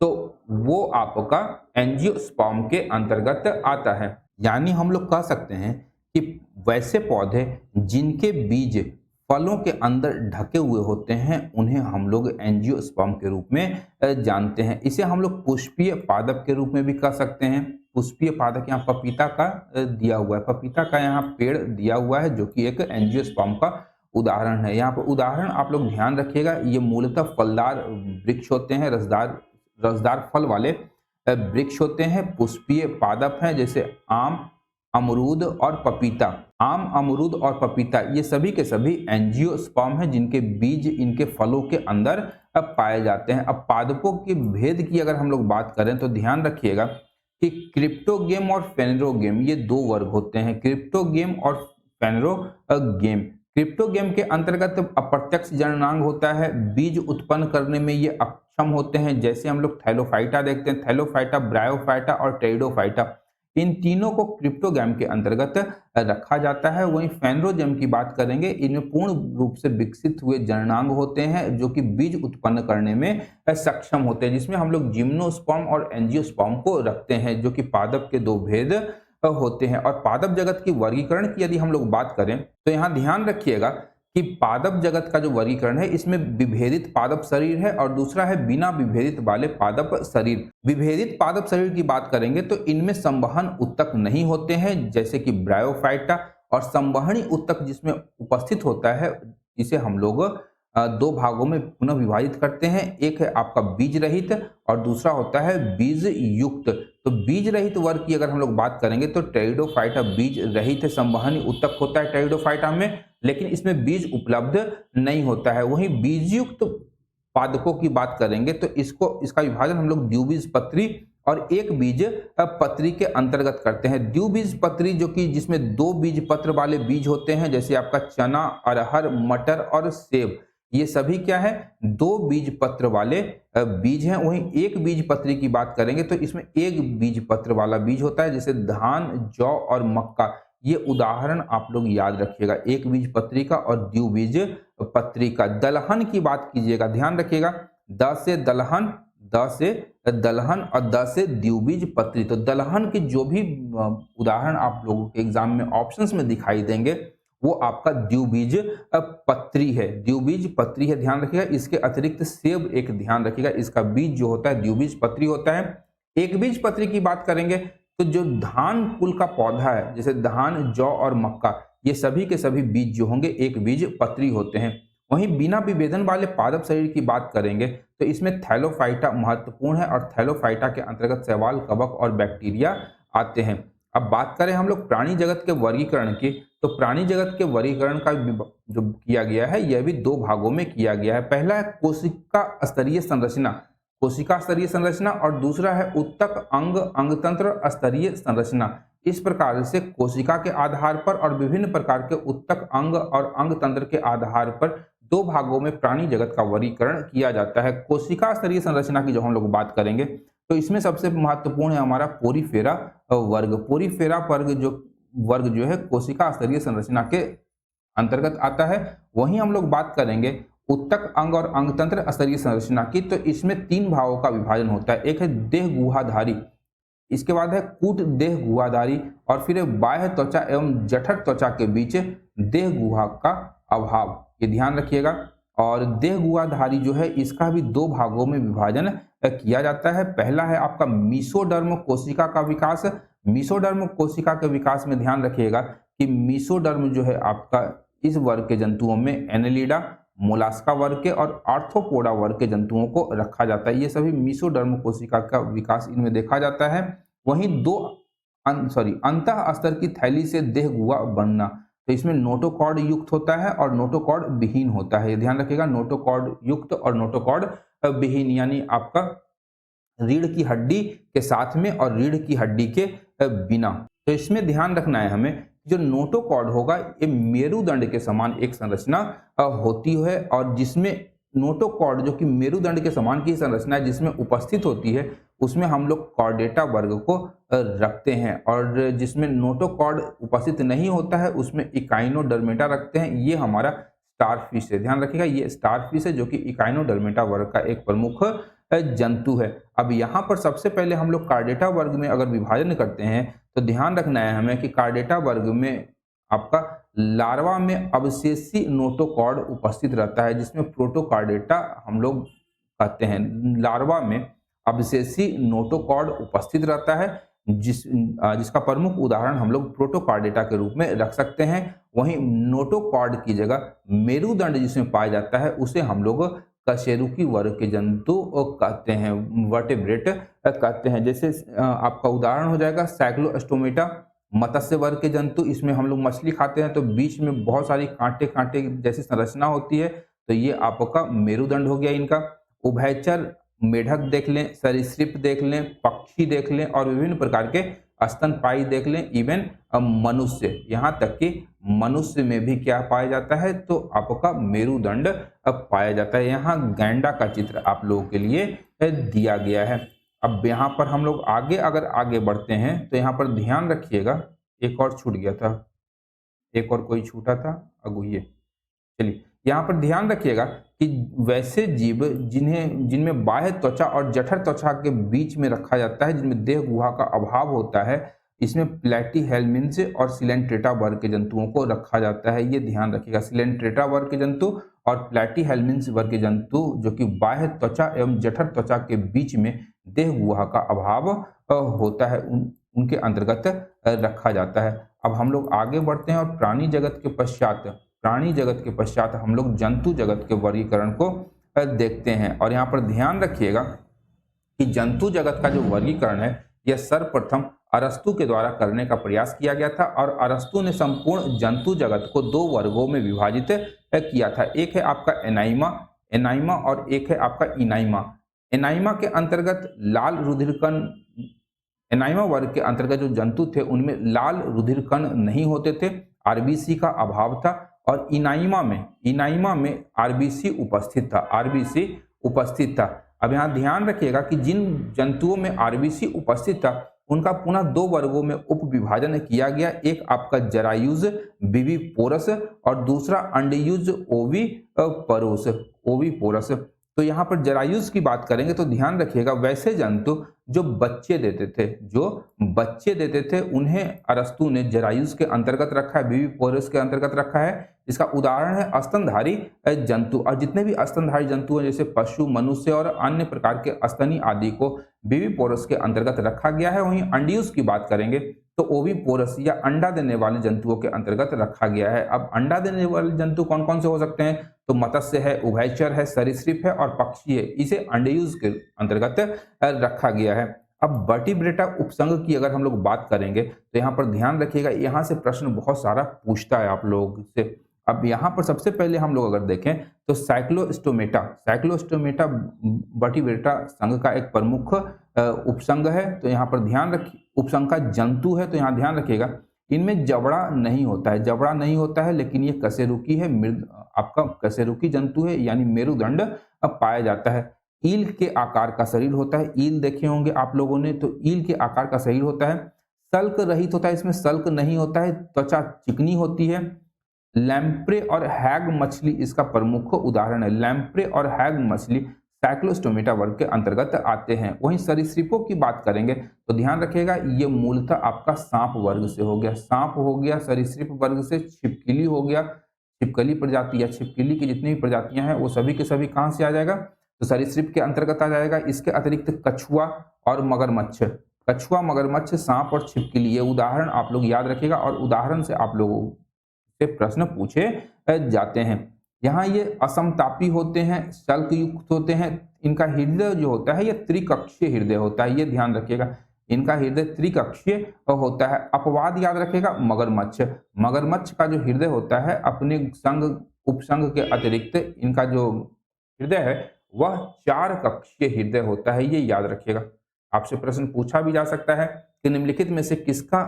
तो वो आपका एंजियोस्पर्म के अंतर्गत आता है। यानी हम लोग कह सकते हैं कि वैसे पौधे जिनके बीज फलों के अंदर ढके हुए होते हैं उन्हें हम लोग एंजियोस्पर्म के रूप में जानते हैं। इसे हम लोग पुष्पीय पादप के रूप में भी कह सकते हैं। पुष्पीय पादप यहाँ पपीता का दिया हुआ है, पपीता का यहाँ पेड़ दिया हुआ है जो कि एक एंजियोस्पर्म का उदाहरण है। यहाँ पर उदाहरण आप लोग ध्यान रखिएगा, ये मूलतः फलदार वृक्ष होते हैं, रसदार फल वाले वृक्ष होते हैं। पुष्पीय पादप हैं जैसे आम, अमरूद और पपीता। आम, अमरूद और पपीता ये सभी के सभी एंजियोस्पर्म हैं जिनके बीज इनके फलों के अंदर पाए जाते हैं। अब पादपों के भेद की अगर हम लोग बात करें तो ध्यान रखिएगा कि क्रिप्टोगेम और फेनेरोगेम ये दो वर्ग होते हैं। क्रिप्टोगेम और फेनेरोगेम। क्रिप्टोगेम के अंतर्गत अप्रत्यक्ष जननांग होता है, बीज उत्पन्न करने में ये अक्षम होते हैं। जैसे हम लोग थैलोफाइटा देखते हैं, थैलोफाइटा, ब्रायोफाइटा और टेरिडोफाइटा, इन तीनों को क्रिप्टोगेम के अंतर्गत रखा जाता है। वहीं फेनेरोगेम की बात करेंगे, इनमें पूर्ण रूप से विकसित हुए जननांग होते हैं जो कि बीज उत्पन्न करने में सक्षम होते हैं, जिसमें हम लोग जिम्नोस्पर्म और एंजियोस्पर्म को रखते हैं जो कि पादप के दो भेद होते हैं। और पादप जगत की वर्गीकरण की यदि हम लोग बात करें तो यहाँ ध्यान रखिएगा कि पादप जगत का जो वर्गीकरण है इसमें विभेदित पादप शरीर है और दूसरा है बिना विभेदित वाले पादप शरीर। विभेदित पादप शरीर की बात करेंगे तो इनमें संवहन ऊतक नहीं होते हैं जैसे कि ब्रायोफाइटा, और संवहनी ऊतक जिसमें उपस्थित होता है इसे हम लोग दो भागों में पुनः विभाजित करते हैं। एक है आपका बीज रहित और दूसरा होता है बीज युक्त। तो बीज रहित वर्ग की अगर हम लोग बात करेंगे तो टेरिडोफाइटा बीज रहित है, संवहनी ऊतक होता है टेरिडोफाइटा में, लेकिन इसमें बीज उपलब्ध नहीं होता है। वहीं बीजयुक्त पादपों की बात करेंगे तो इसका विभाजन हम लोग द्विबीजपत्री और एक बीज पत्री के अंतर्गत करते हैं। द्विबीजपत्री जो कि जिसमें दो बीज पत्र वाले बीज होते हैं जैसे आपका चना, अरहर, मटर और सेब, ये सभी क्या है, दो बीज पत्र वाले बीज हैं। वहीं एक बीज पत्री की बात करेंगे तो इसमें एक बीज पत्र वाला बीज होता है जैसे धान, जौ और मक्का। ये उदाहरण आप लोग याद रखिएगा, एक बीज पत्री का और द्विबीज पत्री का। दलहन की बात कीजिएगा, ध्यान रखिएगा, द से दलहन, द से दलहन और द से द्विबीज पत्री। तो दलहन के जो भी उदाहरण आप लोगों के एग्जाम में ऑप्शंस में दिखाई देंगे वो आपका द्विबीज पत्री है, द्विबीज पत्री है, ध्यान रखिएगा। इसके अतिरिक्त सेब एक ध्यान रखिएगा, इसका बीज जो होता है द्विबीज पत्री होता है। एक बीज पत्री की बात करेंगे तो जो धान कुल का पौधा है जैसे धान, जौ और मक्का, ये सभी के सभी बीज जो होंगे एक बीज पत्री होते हैं। वहीं बिना विभेदन वाले पादप शरीर की बात करेंगे तो इसमें थैलोफाइटा महत्वपूर्ण है और थैलोफाइटा के अंतर्गत शैवाल, कवक और बैक्टीरिया आते हैं। अब बात करें हम लोग प्राणी जगत के वर्गीकरण की, तो प्राणी जगत के वर्गीकरण का जो किया गया है यह भी दो भागों में किया गया है। पहला है कोशिका स्तरीय संरचना, कोशिका स्तरीय संरचना, और दूसरा है उत्तक अंग अंगतंत्र स्तरीय संरचना। इस प्रकार से कोशिका के आधार पर और विभिन्न प्रकार के उत्तक अंग और अंग तंत्र के आधार पर दो भागों में प्राणी जगत का वर्गीकरण किया जाता है। कोशिका स्तरीय संरचना की जो हम लोग बात करेंगे तो इसमें सबसे महत्वपूर्ण है हमारा पोरीफेरा वर्ग। पोरीफेरा वर्ग जो है कोशिका स्तरीय संरचना के अंतर्गत आता है। वहीं हम लोग बात करेंगे उत्तक अंग और अंगतंत्र स्तरीय संरचना की, तो इसमें तीन भागों का विभाजन होता है। एक है देह गुहाधारी, इसके बाद है कूट देह गुहाधारी, और फिर है बाह्य त्वचा एवं जठर त्वचा के बीच देह गुहा का अभाव। ये ध्यान रखिएगा। और देह गुहाधारी जो है इसका भी दो भागों में विभाजन किया जाता है। पहला है आपका मीसोडर्म कोशिका का विकास। मीसोडर्म कोशिका के विकास में ध्यान रखिएगा कि मीसोडर्म जो है आपका इस वर्ग के जंतुओं में एनेलिडा, मोलास्का वर्ग के और आर्थ्रोपोडा वर्ग के जंतुओं को रखा जाता है। ये सभी मीसोडर्म कोशिका का विकास इनमें देखा जाता है। वहीं अंतः स्तर की थैली से देह गुहा बनना, तो इसमें नोटोकॉर्ड युक्त होता है और नोटोकॉर्ड विहीन होता है। ध्यान रखिएगा, नोटोकॉर्ड युक्त और नोटोकॉर्ड विहीन, यानी आपका रीढ़ की हड्डी के साथ में और रीढ़ की हड्डी के बिना। तो इसमें ध्यान रखना है हमें, जो नोटोकॉर्ड होगा ये मेरुदंड के समान एक संरचना होती है, और जिसमें नोटोकॉर्ड जो कि मेरुदंड के समान की संरचना है जिसमें उपस्थित होती है उसमें हम लोग कॉर्डेटा वर्ग को रखते हैं, और जिसमें नोटोकॉर्ड उपस्थित नहीं होता है उसमें इकाइनोडर्मेटा रखते हैं। ये हमारा स्टारफिश है। ध्यान रखिएगा, ये स्टारफिश है जो कि इकाइनोडर्मेटा वर्ग का एक प्रमुख जंतु है। अब यहाँ पर सबसे पहले हम लोग कार्डेटा वर्ग में अगर विभाजन करते हैं तो ध्यान रखना है हमें कि कार्डेटा वर्ग में आपका लार्वा में अवशेषी नोटोकॉर्ड उपस्थित रहता है, जिसमें प्रोटोकार्डेटा हम लोग कहते हैं। लार्वा में अवशेषी नोटोकॉर्ड उपस्थित रहता है, जिसका प्रमुख उदाहरण हम लोग प्रोटोकार्डेटा के रूप में रख सकते हैं। वहीं नोटोकॉर्ड की जगह मेरुदंड जिसमें पाया जाता है उसे हम लोग कशेरुकी वर्ग के जंतु कहते हैं, वर्टेब्रेट कहते हैं। जैसे आपका उदाहरण हो जाएगा साइक्लोस्टोमेटा, मत्स्य वर्ग के जंतु। इसमें हम लोग मछली खाते हैं तो बीच में बहुत सारी कांटे कांटे जैसी संरचना होती है, तो ये आपका मेरुदंड हो गया इनका। उभयचर मेढक देख लें, सरीसृप देख लें, पक्षी देख लें, और विभिन्न प्रकार के स्तनपायी देख लें, इवन मनुष्य, यहाँ तक कि मनुष्य में भी क्या पाया जाता है, तो आपका मेरुदंड पाया जाता है। यहाँ गैंडा का चित्र आप लोगों के लिए दिया गया है। अब यहाँ पर हम लोग अगर आगे बढ़ते हैं तो यहाँ पर ध्यान रखिएगा, एक और छूट गया था, एक और कोई छूटा था अगुए। चलिए यहाँ पर ध्यान रखिएगा कि वैसे जीव जिनमें बाह्य त्वचा और जठर त्वचा के बीच में रखा जाता है, जिनमें देह गुहा का अभाव होता है, इसमें प्लैटीहेल्मिन्स और सिलेंट्रेटा वर्ग के जंतुओं को रखा जाता है। ये ध्यान रखिएगा, सिलेंट्रेटा वर्ग के जंतु और प्लैटीहेल्मिन्स वर्ग के जंतु जो कि बाह्य त्वचा एवं जठर त्वचा के बीच में देह गुहा का अभाव होता है, उनके अंतर्गत रखा जाता है। अब हम लोग आगे बढ़ते हैं और प्राणी जगत के पश्चात हम लोग जंतु जगत के वर्गीकरण को देखते हैं। और यहाँ पर ध्यान रखिएगा कि जंतु जगत का जो वर्गीकरण है यह सर्वप्रथम अरस्तु के द्वारा करने का प्रयास किया गया था, और अरस्तु ने संपूर्ण जंतु जगत को दो वर्गों में विभाजित किया था। एक है आपका एनाइमा और एक है आपका इनाइमा। एनाइमा के अंतर्गत लाल रुधिरकण, एनाइमा वर्ग के अंतर्गत जो जंतु थे उनमें लाल रुधिरकण नहीं होते थे, आरबीसी का अभाव था। और इनाइमा में आरबीसी उपस्थित था। अब यहाँ ध्यान रखिएगा कि जिन जंतुओं में आरबीसी उपस्थित था उनका पुनः दो वर्गों में उप विभाजन किया गया। एक आपका जरायुज विविपोरस और दूसरा अंडयुज ओविपोरस। तो यहाँ पर जरायुज की बात करेंगे तो ध्यान रखिएगा, वैसे जंतु जो बच्चे देते थे उन्हें अरस्तु ने जरायुज के अंतर्गत रखा है, विविपोरस के अंतर्गत रखा है। इसका उदाहरण है स्तनधारी जंतु, और जितने भी स्तनधारी जंतु हैं जैसे पशु, मनुष्य और अन्य प्रकार के स्तनी आदि को विविपोरस के अंतर्गत रखा गया है। वहीं अंडयुज की बात करेंगे तो ओविपोरस या अंडा देने वाले जंतुओं के अंतर्गत रखा गया है। अब अंडा देने वाले जंतु कौन कौन से हो सकते हैं, तो मत्स्य है, उभयचर है, सरीसृप है और पक्षी है, इसे अंडयुज के अंतर्गत रखा गया है। अब वर्टिब्रेटा उपसंघ की अगर हम लोग बात करेंगे तो यहाँ पर ध्यान रखिएगा, यहाँ से प्रश्न बहुत सारा पूछता है आप लोग से। अब यहाँ पर सबसे पहले हम लोग अगर देखें तो साइक्लोस्टोमेटा, साइक्लोस्टोमेटा वर्टिब्रेटा संघ का एक प्रमुख उपसंघ है। तो यहाँ पर ध्यान रखिए, उपसंघ का जंतु है तो यहाँ ध्यान रखिएगा इनमें जबड़ा नहीं होता है, जबड़ा नहीं होता है, लेकिन ये कशेरुकी है, आपका कशेरुकी जंतु है, यानी मेरुदंड अब पाया जाता है। ईल के आकार का शरीर होता है, ईल देखे होंगे आप लोगों ने, तो ईल के आकार का शरीर होता है, सल्क रहित होता है, इसमें सल्क नहीं होता है, त्वचा चिकनी होती है। लैम्प्रे और हैग मछली इसका प्रमुख उदाहरण है। लैम्प्रे और हैग मछली साइक्लोस्टोमेटा वर्ग के अंतर्गत आते हैं। वहीं सरीसृपों की बात करेंगे तो ध्यान रखिएगा ये मूलतः आपका सांप वर्ग से हो गया, सांप हो गया, सरीसृप वर्ग से छिपकली हो गया, छिपकली प्रजाति या छिपकली की जितनी भी प्रजातियां हैं वो सभी के सभी कहां से आ जाएगा, तो सरीसृप के अंतर्गत आ जाएगा। इसके अतिरिक्त कछुआ और मगरमच्छ, कछुआ, मगरमच्छ, सांप और छिपकली, ये उदाहरण आप लोग याद रखिएगा और उदाहरण से आप लोगों से प्रश्न पूछे जाते हैं। यहाँ ये असमतापी होते हैं, शल्क युक्त होते हैं, इनका हृदय जो होता है ये त्रिकक्षीय हृदय होता है, ये ध्यान रखिएगा, इनका हृदय त्रिकक्षीय होता है। अपवाद याद रखिएगा, मगरमच्छ, मगरमच्छ का जो हृदय होता है अपने संघ उपसंघ के अतिरिक्त इनका जो हृदय है वह चार कक्षीय हृदय होता है, ये याद रखिएगा। आपसे प्रश्न पूछा भी जा सकता है कि निम्नलिखित में से किसका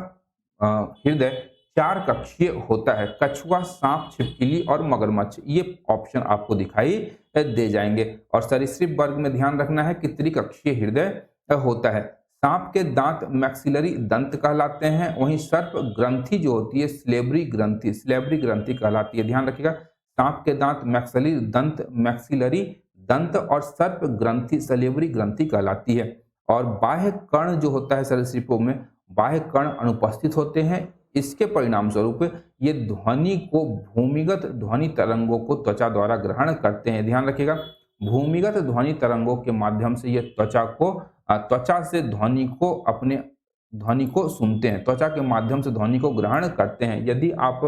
हृदय चार कक्षीय होता है, कछुआ, सांप, छिपकली और मगरमच्छ, ये ऑप्शन आपको दिखाई दे जाएंगे। और सरीसृप वर्ग में ध्यान रखना है कि त्रिकक्षीय हृदय होता है। सांप के दांत मैक्सिलरी दंत कहलाते हैं, वहीं सर्प ग्रंथि जो होती है स्लेबरी ग्रंथि, स्लेबरी ग्रंथि कहलाती है, ध्यान रखिएगा। सांप के दांत मैक्सिलरी दंत, मैक्सिलरी दंत और सर्प ग्रंथि सलेबरी ग्रंथि कहलाती है। और बाह्य कर्ण जो होता है सरीसृपों में, बाह्य कर्ण अनुपस्थित होते हैं। इसके परिणाम स्वरूप ये ध्वनि को, भूमिगत ध्वनि तरंगों को त्वचा द्वारा ग्रहण करते हैं, ध्यान रखिएगा। भूमिगत ध्वनि तरंगों के माध्यम से ये त्वचा से ध्वनि को, अपने ध्वनि को सुनते हैं, त्वचा के माध्यम से ध्वनि को ग्रहण करते हैं। यदि आप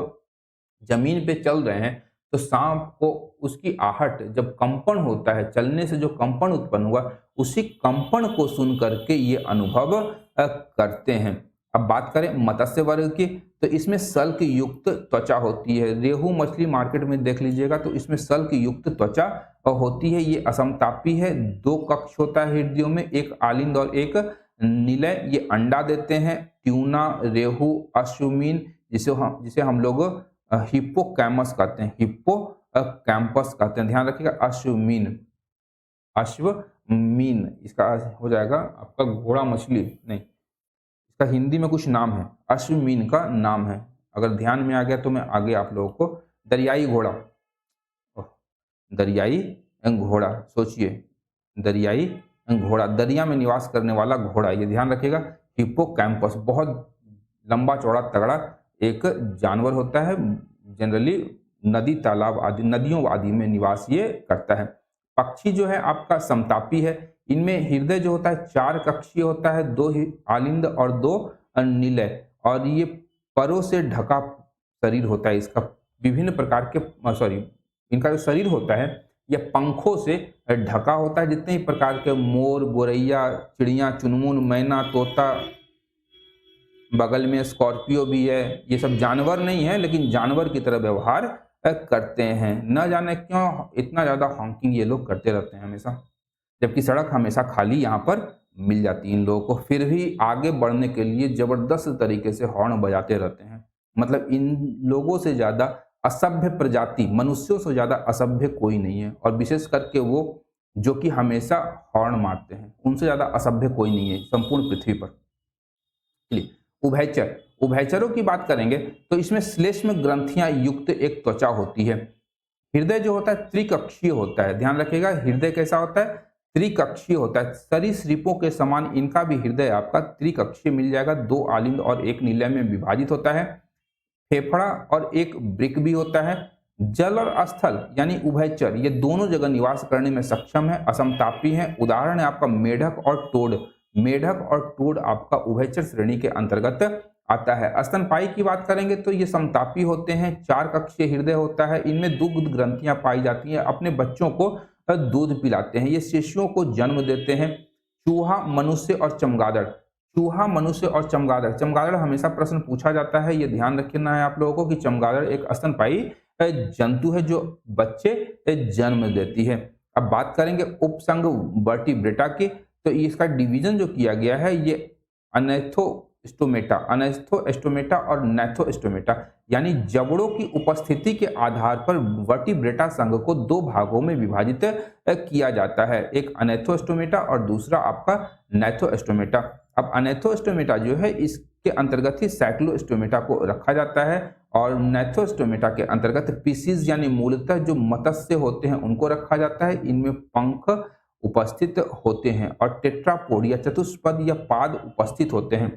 जमीन पे चल रहे हैं तो सांप को उसकी आहट, जब कंपन होता है, चलने से जो कंपन उत्पन्न हुआ, उसी कंपन को सुन करके ये अनुभव करते हैं। अब बात करें मत्स्य वर्ग की तो इसमें सल्क युक्त त्वचा होती है। रेहू मछली मार्केट में देख लीजिएगा तो इसमें सल्क युक्त त्वचा होती है। ये असमतापी है, दो कक्ष होता है हृदयों में, एक आलिंद और एक निलय। ये अंडा देते हैं। ट्यूना, रेहू, अश्वमीन, जिसे हम लोग हिप्पोकैम्पस कहते हैं, हिप्पोकैम्पस कहते हैं, ध्यान रखिएगा। अश्वमीन, अश्वमीन इसका हो जाएगा आपका घोड़ा मछली, नहीं, इसका हिंदी में कुछ नाम है, अश्वमीन का नाम है। अगर ध्यान में आ गया तो मैं आगे आप लोगों को, दरियाई घोड़ा, दरियाई घोड़ा, सोचिए, दरियाई घोड़ा, दरिया में निवास करने वाला घोड़ा, ये ध्यान रखिएगा। हिप्पोकैम्पस बहुत लंबा चौड़ा तगड़ा एक जानवर होता है, जनरली नदी, तालाब आदि, नदियों आदि में निवास ये करता है। पक्षी जो है आपका समतापी है। इनमें हृदय जो होता है चार कक्षीय होता है, दो आलिंद और दो निलय, और ये परों से ढका शरीर होता है इसका। विभिन्न प्रकार के इनका जो शरीर होता है यह पंखों से ढका होता है। जितने ही प्रकार के मोर, गोरैया, चिड़िया, चुनमुन, मैना, तोता, बगल में स्कॉर्पियो भी है, ये सब जानवर नहीं है लेकिन जानवर की तरह व्यवहार करते हैं। न जाने क्यों इतना ज्यादा हॉकिंग ये लोग करते रहते हैं हमेशा, जबकि सड़क हमेशा खाली यहाँ पर मिल जाती है इन लोगों को, फिर भी आगे बढ़ने के लिए जबरदस्त तरीके से हॉर्न बजाते रहते हैं। मतलब इन लोगों से ज्यादा असभ्य प्रजाति, मनुष्यों से ज्यादा असभ्य कोई नहीं है, और विशेष करके वो जो कि हमेशा हॉर्न मारते हैं, उनसे ज्यादा असभ्य कोई नहीं है संपूर्ण पृथ्वी पर। चलिए, उभयचर, उभयचरों की बात करेंगे तो इसमें श्लेष्म ग्रंथियां युक्त एक त्वचा होती है। हृदय जो होता है त्रिकक्षीय होता है, ध्यान रखिएगा। हृदय कैसा होता है? त्रिकक्षीय होता है। सरीसृपों के समान इनका भी हृदय आपका त्रिकक्षीय मिल जाएगा, दो आलिंद और एक निलय में विभाजित होता है। फेफड़ा और एक वृक्क भी होता है। जल और स्थल यानी उभयचर, ये दोनों जगह निवास करने में सक्षम है, असमतापी है। उदाहरण है आपका मेढक और टोड। मेढक और टोड आपका उभयचर श्रेणी के अंतर्गत आता है। स्तनपायी की बात करेंगे तो ये समतापी होते हैं, चार कक्षीय हृदय होता है, इनमें दुग्ध ग्रंथियां पाई जाती हैं, अपने बच्चों को दूध पिलाते हैं, ये शिशुओं को जन्म देते हैं। चूहा, मनुष्य और चमगादड़। चूहा, मनुष्य और चमगादड़। चमगादड़ हमेशा प्रश्न पूछा जाता है, ये ध्यान रखना है आप लोगों को कि चमगादड़ एक स्तनपायी जंतु है जो बच्चे जन्म देती है। अब बात करेंगे उपसंग वर्टिब्रेटा की, तो इसका डिवीजन जो किया गया है ये अनेस्थोस्टोमेटा और नैथोस्टोमेटा, यानी जबड़ों की उपस्थिति के आधार पर वर्टिब्रेटा संघ को दो भागों में विभाजित किया जाता है, एक अनेथोस्टोमेटा और दूसरा आपका नैथोस्टोमेटा। अब अनेथोस्टोमेटा जो है इसके अंतर्गत ही साइक्लोस्टोमेटा को रखा जाता है और नैथोस्टोमेटा के अंतर्गत पीसीज यानी मूलतः जो मत्स्य होते हैं उनको रखा जाता है। इनमें पंख उपस्थित होते हैं और टेट्रापोड या चतुष्पद या पाद उपस्थित होते हैं।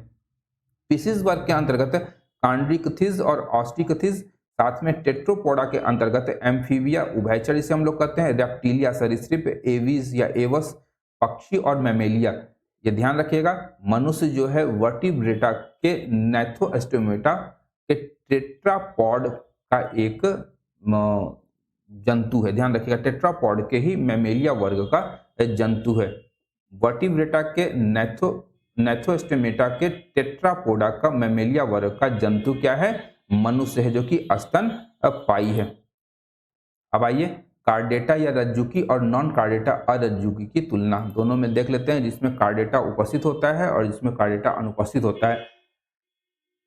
पीसीज वर्ग के अंतर्गत कांड्रिकथिज और ऑस्टिकथिज, साथ में टेट्रोपोडा के अंतर्गत एम्फीबिया उभयचर जिसे हम लोग कहते हैं, रेप्टिलिया सरीसृप, एवीज या एवस पक्षी और मैमेलिया। ये ध्यान रखिएगा, मनुष्य जो है वर्टिब्रेटा के नैथोस्टोमेटा के टेट्रापॉड का एक जंतु है। ध्यान रखिएगा, टेट्रापॉड के ही मैमेलिया वर्ग का जंतु है। वर्टिब्रेटा के नैथोस्टोमेटा के टेट्रापोडा का मैमेलिया वर्ग का जंतु क्या है? मनुष्य है, जो कि स्तनपायी है। अब आइए कार्डेटा या रज्जुकी और नॉन कार्डेटा अरज्जुकी की तुलना दोनों में देख लेते हैं, जिसमें कार्डेटा उपस्थित होता है और जिसमें कार्डेटा अनुपस्थित होता है।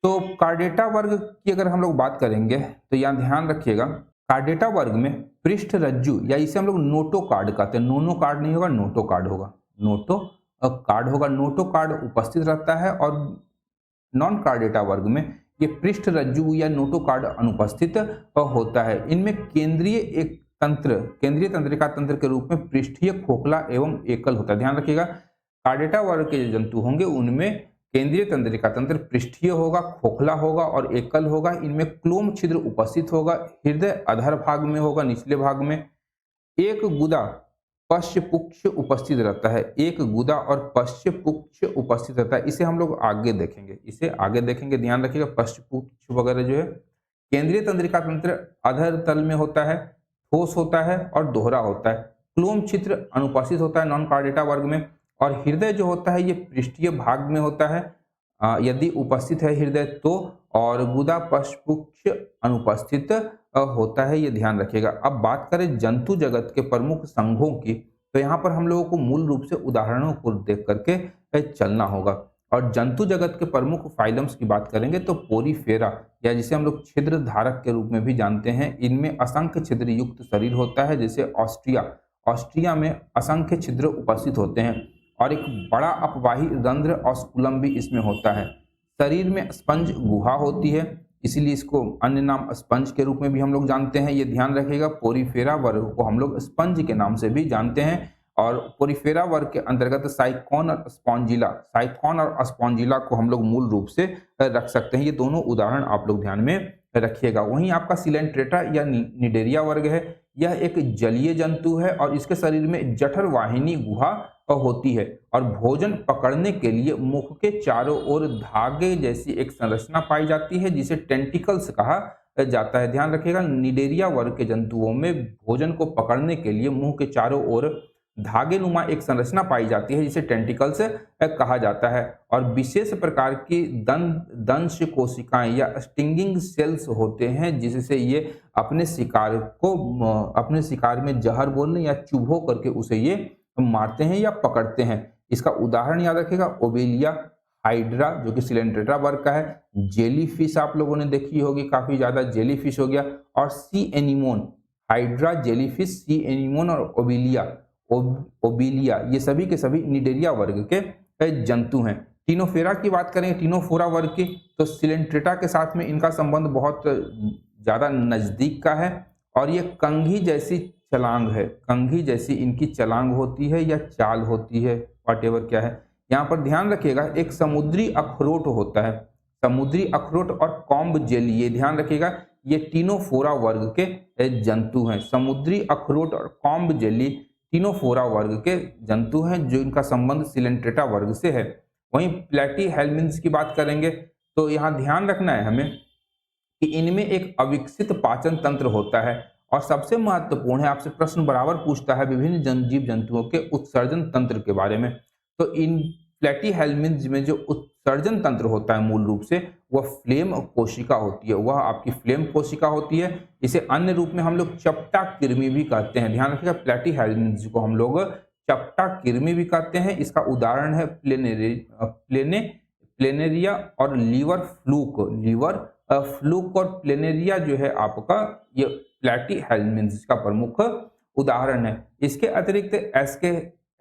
तो कार्डेटा वर्ग की अगर हम लोग बात करेंगे तो यहाँ ध्यान रखिएगा, कार्डेटा वर्ग में पृष्ठ रज्जु या इसे हम लोग नोटो कार्ड कहते हैं, नोनो कार्ड नहीं होगा, नोटो कार्ड होगा, नोटो कार्ड होगा, नोटो कार्ड उपस्थित रहता है। और नॉन कार्डेटा वर्ग में ये पृष्ठ रज्जु या नोटो कार्ड अनुपस्थित होता है। इनमें केंद्रीय तंत्रिका तंत्र के रूप में पृष्ठीय, खोखला एवं एकल होता है। ध्यान रखिएगा, कार्डेटा वर्ग के जो जंतु होंगे उनमें केंद्रीय तंत्रिका तंत्र पृष्ठीय होगा, खोखला होगा और एकल होगा। इनमें क्लोम छिद्र उपस्थित होगा, हृदय अधर भाग में होगा, निचले भाग में। एक गुदा पश्चपुक्ष उपस्थित रहता है, एक गुदा और पश्चपुक्ष उपस्थित रहता है। इसे हम लोग आगे देखेंगे, ध्यान रखिएगा। पश्चपुक्ष वगैरह जो है, केंद्रीय तंत्रिका तंत्र अधर तल में होता है, ठोस होता है और दोहरा होता है। क्लोम छिद्र अनुपस्थित होता है नॉन कार्डेटा वर्ग में। और हृदय जो होता है ये पृष्ठीय भाग में होता है यदि उपस्थित है हृदय तो, और गुदा पश्चपुक्ष अनुपस्थित होता है, ये ध्यान रखिएगा। अब बात करें जंतु जगत के प्रमुख संघों की, तो यहाँ पर हम लोगों को मूल रूप से उदाहरणों को देख करके चलना होगा। और जंतु जगत के प्रमुख फाइलम्स की बात करेंगे तो पोरीफेरा या जिसे हम लोग छिद्र धारक के रूप में भी जानते हैं, इनमें असंख्य छिद्र युक्त शरीर होता है। जैसे ऑस्ट्रिया में असंख्य छिद्र उपस्थित होते हैं और एक बड़ा अपवाही रंध्र ऑस्कुलम भी इसमें होता है। शरीर में स्पंज गुहा होती है, इसीलिए इसको अन्य नाम स्पंज के रूप में भी हम लोग जानते हैं। ये ध्यान रखिएगा, पोरीफेरा वर्ग को हम लोग स्पंज के नाम से भी जानते हैं। और पोरीफेरा वर्ग के अंतर्गत साइकॉन और स्पॉन्जिला को हम लोग मूल रूप से रख सकते हैं। ये दोनों उदाहरण आप लोग ध्यान में रखिएगा। वहीं आपका सिलेंट्रेटा या निडेरिया वर्ग है, यह एक जलीय जंतु है और इसके शरीर में जठर वाहिनी गुहा होती है और भोजन पकड़ने के लिए मुख के चारों ओर धागे जैसी एक संरचना पाई जाती है, जिसे टेंटिकल्स कहा जाता है। ध्यान रखिएगा, निडेरिया वर्ग के जंतुओं में भोजन को पकड़ने के लिए मुंह के चारों ओर धागे नुमा एक संरचना पाई जाती है, जिसे टेंटिकल्स कहा जाता है। और विशेष प्रकार की दंश कोशिकाएं या स्टिंगिंग सेल्स होते हैं, जिससे ये अपने शिकार में जहर बोलने या चुभो करके उसे ये मारते हैं या पकड़ते हैं। इसका उदाहरण याद रखिएगा, ओबेलिया हाइड्रा जो कि सिलेंट्रेटा वर्ग का है, जेलीफिश आप लोगों ने देखी होगी काफी ज्यादा, जेलीफिश हो गया, और सी एनीमोन, हाइड्रा, जेलीफिश, सी एनीमोन और ओबिलिया, ये सभी के सभी निडेरिया वर्ग के जंतु हैं। टीनोफेरा की बात करें, टीनोफोरा वर्ग की, तो सिलेंट्रेटा के साथ में इनका संबंध बहुत ज्यादा नजदीक का है और ये कंघी जैसी छलांग है, कंघी जैसी इनकी छलांग होती है या चाल होती है, वॉटेवर क्या है। यहाँ पर ध्यान रखिएगा, एक समुद्री अखरोट होता है, समुद्री अखरोट और कॉम्ब जेली, ये ध्यान रखिएगा, ये टीनोफोरा वर्ग के जंतु हैं। समुद्री अखरोट और कॉम्ब जेली टीनोफोरा वर्ग के जंतु हैं, जो इनका संबंध सिलेंट्रेटा वर्ग से है। वहीं प्लेटीहेल्मिन्स की बात करेंगे तो यहाँ ध्यान रखना है हमें कि इनमें एक अविकसित पाचन तंत्र होता है और सबसे महत्वपूर्ण है, आपसे प्रश्न बराबर पूछता है विभिन्न जीव जंतुओं के उत्सर्जन तंत्र के बारे में। तो इन प्लेटीहेल्मिन्थ में जो उत्सर्जन तंत्र होता है मूल रूप से वह फ्लेम कोशिका होती है, वह आपकी फ्लेम कोशिका होती है। इसे अन्य रूप में हम लोग चपटा कृमि भी कहते हैं। ध्यान रखिएगा, प्लेटीहेल्मिन्थ को हम लोग चपटा कृमि भी कहते हैं। इसका उदाहरण है प्लेनेरिया और लीवर फ्लूक और प्लेनेरिया जो है आपका ये प्लेटीहेल्मिन्थ का प्रमुख उदाहरण है। इसके अतिरिक्त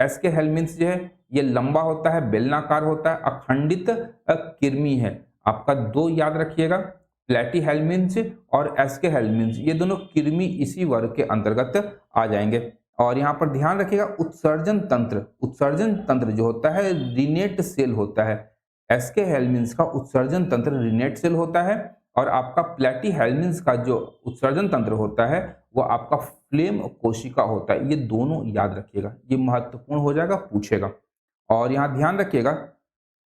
एसके हेल्मिन्थ जो है ये लंबा होता है, बेलनाकार होता है, अखंडित कृमि है। आपका दो याद रखिएगा, प्लेटीहेल्मिन्थ और एसके हेल्मिन्थ, ये दोनों कृमि इसी वर्ग के अंतर्गत आ जाएंगे। और यहाँ पर ध्यान रखिएगा, उत्सर्जन तंत्र जो होता है रिनेट सेल होता है। एसके हेल्मिन्थ का उत्सर्जन तंत्र रिनेट सेल होता है और आपका प्लेटीहेल्मिन्थ का जो उत्सर्जन तंत्र होता है वो आपका फ्लेम कोशिका होता है। ये दोनों याद रखिएगा, ये महत्वपूर्ण हो जाएगा, पूछेगा। और यहाँ ध्यान रखिएगा,